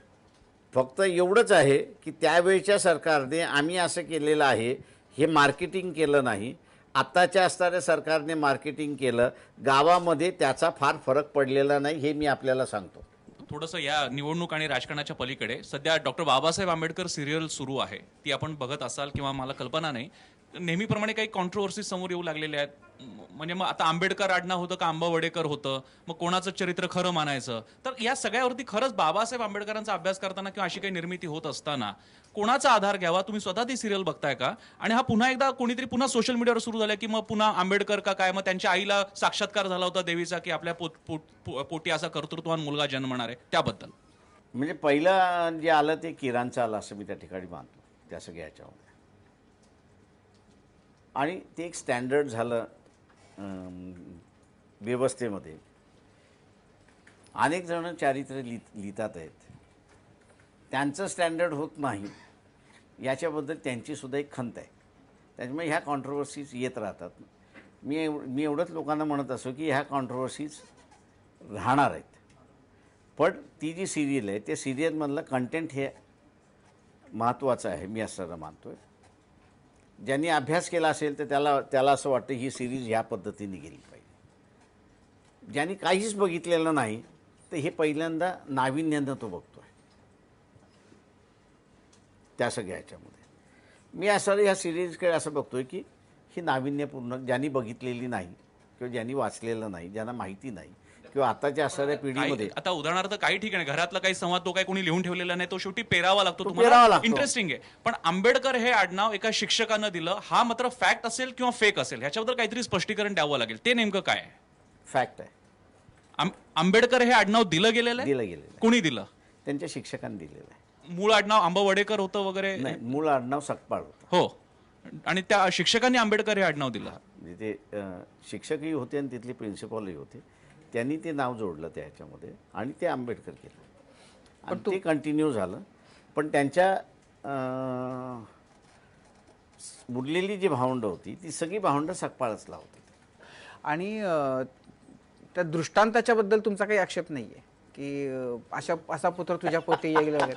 फक्त एवढंच आहे की त्यावेळच्या सरकारने आम्ही असं केलेलं आहे, हे मार्केटिंग केलं नाही. आत्ताच्या असणाऱ्या सरकारने मार्केटिंग केलं, गावामध्ये त्याचा फार फरक पडलेला नाही, हे मी आपल्याला सांगतो. थोडंसं या निवडणूक आणि राजकारणाच्या पलीकडे सध्या डॉक्टर बाबासाहेब आंबेडकर सिरियल सुरू आहे, ती आपण बघत असाल किंवा मला कल्पना नाही. नेहमीप्रमाणे काही कॉन्ट्रोवर्सीज समोर येऊ लागलेल्या आहेत. म्हणजे मग आता आंबेडकर आडनाव होतं का आंबावडेकर होतं, मग कोणाचं चरित्र खरं मानायचं? तर या सगळ्यावरती खरंच बाबासाहेब आंबेडकरांचा अभ्यास करताना किंवा अशी काही निर्मिती होत असताना कोणाचा आधार घ्यावा? तुम्ही स्वतः ती सिरियल बघताय का? आणि हा पुन्हा एकदा कोणीतरी पुन्हा सोशल मीडियावर सुरू झाला की मग पुन्हा आंबेडकर का काय, मग त्यांच्या आईला साक्षात्कार झाला होता देवीचा की आपल्या पोटी असा कर्तृत्ववान मुलगा जन्मणार आहे, त्याबद्दल? म्हणजे पहिलं जे आलं ते किराणचं आलं असं मी त्या ठिकाणी मानतो, त्या सगळ्या ह्याच्यामध्ये. आणि ते एक स्टँडर्ड झालं व्यवस्थेमध्ये. अनेक जण चारित्र्य लिहितात आहेत, त्यांचं स्टँडर्ड होत नाही याच्याबद्दल त्यांचीसुद्धा एक खंत आहे. त्याच्यामुळे ह्या कॉन्ट्रोवर्सीज येत राहतात. मी एवढंच लोकांना म्हणत असो की ह्या कॉन्ट्रोवर्सीज राहणार आहेत, पण ती जी सिरियल आहे त्या सिरियलमधलं कंटेंट हे महत्त्वाचं आहे, मी असं मानतो आहे. ज्यांनी अभ्यास केला असेल तर त्याला असं वाटतं ही सिरीज ह्या पद्धतीने गेली पाहिजे. ज्यांनी काहीच बघितलेलं नाही तर हे पहिल्यांदा नाविन्यानं तो बघतो आहे त्या सगळ्या ह्याच्यामध्ये. मी असं ह्या सिरीजकडे असं बघतो आहे की ही नाविन्यपूर्ण, ज्यांनी बघितलेली नाही किंवा ज्यांनी वाचलेलं नाही, ज्यांना माहिती नाही किंवा आताच्या असणाऱ्या पिढीमध्ये. आता उदाहरणार्थ काही ठिकाणी घरातला काही संवाद तो काही कोणी लिहून ठेवलेला नाही, तो शेवटी पेरावा लागतो. तुम्हाला इंटरेस्टिंग आहे. पण आंबेडकर हे आडनाव एका शिक्षकानं दिलं, हा मात्र फॅक्ट असेल किंवा फेक असेल ह्याच्याबद्दल काहीतरी स्पष्टीकरण द्यावं लागेल. ते नेमकं काय आहे? फॅक्ट आहे. आंबेडकर हे आडनाव दिलं गेलेलं आहे. कोणी दिलं? त्यांच्या शिक्षकांनी दिलेलं आहे. मूळ आडनाव आंबावडेकर होतं वगैरे? नाही, मूळ आडनाव सकपाळ होतं. हो, आणि त्या शिक्षकांनी आंबेडकर हे आडनाव दिलं. म्हणजे ते शिक्षकही होते आणि तिथले प्रिन्सिपॉलही होते. त्यांनी ते नाव जोडलं त्या ह्याच्यामध्ये आणि ते आंबेडकर केलं आणि ते कंटिन्यू झालं. पण त्यांच्या उरलेली जी भावंडं होती ती सगळी भावंडं सकपाळच लावत होती. आणि त्या दृष्टांताच्या बद्दल तुमचा काही आक्षेप नाहीये की असा पुत्र तुझ्या पोटी येईल वगैरे?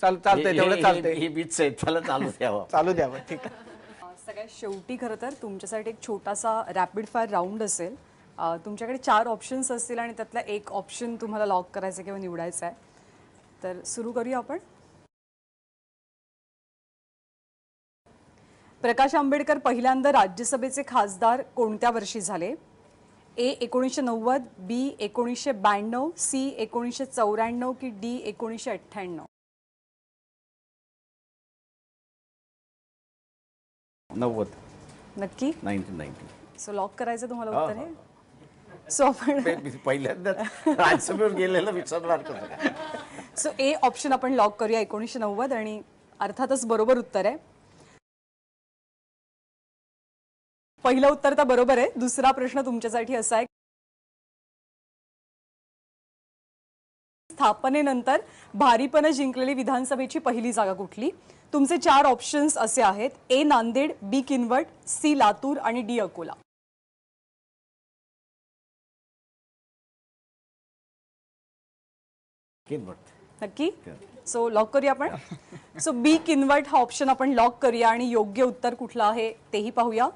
चालतंय तेवढं चालतंय. हे बीच आहे, त्याला चालू द्यावं. चालू द्यावं, ठीक आहे. सगळ्यात शेवटी खरं तर तुमच्यासाठी एक छोटासा रॅपिड फायर राऊंड असेल. तुमच्याकडे 4 ऑप्शन्स असतील आणि त्यातला एक ऑप्शन तुम्हाला लॉक करायचा किंवा निवडायचा आहे. तर सुरू करूया आपण. प्रकाश आंबेडकर पहिल्यांदा राज्यसभेचे खासदार कोणत्या वर्षी झाले? ए 1990, बी 1992, सी 1994 की डी 1998? 90. नक्की? 1990. सो लॉक करायचं तुम्हाला उत्तर आहे? सो आपण पहिल्यांदा राज्यसभेवर गेलेलं विचारणार कसं काय? सो ए ऑप्शन आपण लॉक करूया, 1990, आणि अर्थातच बरोबर उत्तर आहे. पहिलं उत्तर तर बरोबर आहे. दुसरा प्रश्न तुमच्यासाठी असा आहे, स्थापनेनंतर भारीपणे जिंकलेली विधानसभेची पहिली जागा कुठली? तुमचे 4 ऑप्शन्स असे आहेत: ए नांदेड, बी किनवट, सी लातूर आणि डी अकोला. नक्की? सो लॉक करूया आपण. सो बी किनवट हा ऑप्शन आपण लॉक करूया आणि योग्य उत्तर कुठलं आहे तेही पाहूया.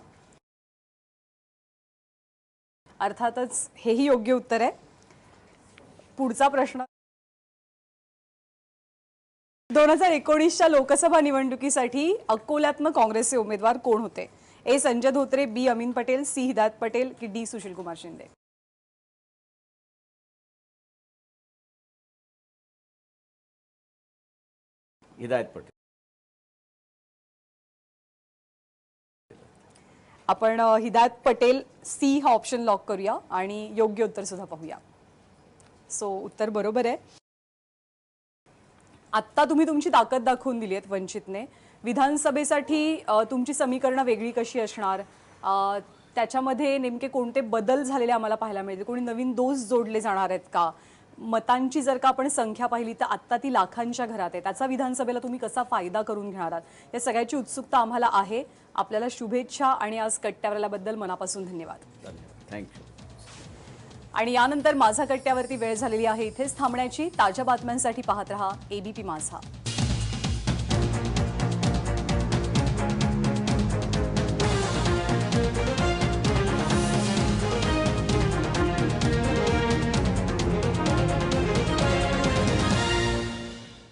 अर्थातच हेही योग्य उत्तर आहे. पुढचा प्रश्न, 2019च्या लोकसभा निवडणुकीसाठी अकोल्यातनं काँग्रेसचे उमेदवार कोण होते? ए संजय धोत्रे, बी अमीन पटेल, सी हिदायत पटेल की डी सुशीलकुमार शिंदे? हिदायत पटेल. आपण हिदायत पटेल सी हा ऑप्शन लॉक करूया आणि योग्य उत्तर सुद्धा पाहूया. सो उत्तर बरोबर आहे. आत्ता तुम्ही तुमची ताकद दाखवून दिली आहेत वंचितने. विधानसभेसाठी तुमची समीकरणं वेगळी कशी असणार, त्याच्यामध्ये नेमके कोणते बदल झालेले आम्हाला पाहायला मिळतील, कोणी नवीन दोष जोडले जाणार आहेत का, मतांची जर का आपण संख्या पाहिली तर आत्ता ती लाखांच्या घरात आहे, त्याचा विधानसभेला तुम्ही कसा फायदा करून घेणार आहात, या सगळ्याची उत्सुकता आम्हाला आहे. आपल्याला शुभेच्छा आणि आज कट्ट्यावर आल्याबद्दल मनापासून धन्यवाद. थँक्यू. आणि यानंतर माझा कट्ट्यावरती वेळ झालेली आहे इथेच थांबण्याची. ताज्या बातम्यांसाठी पाहत रहा ABP माझा.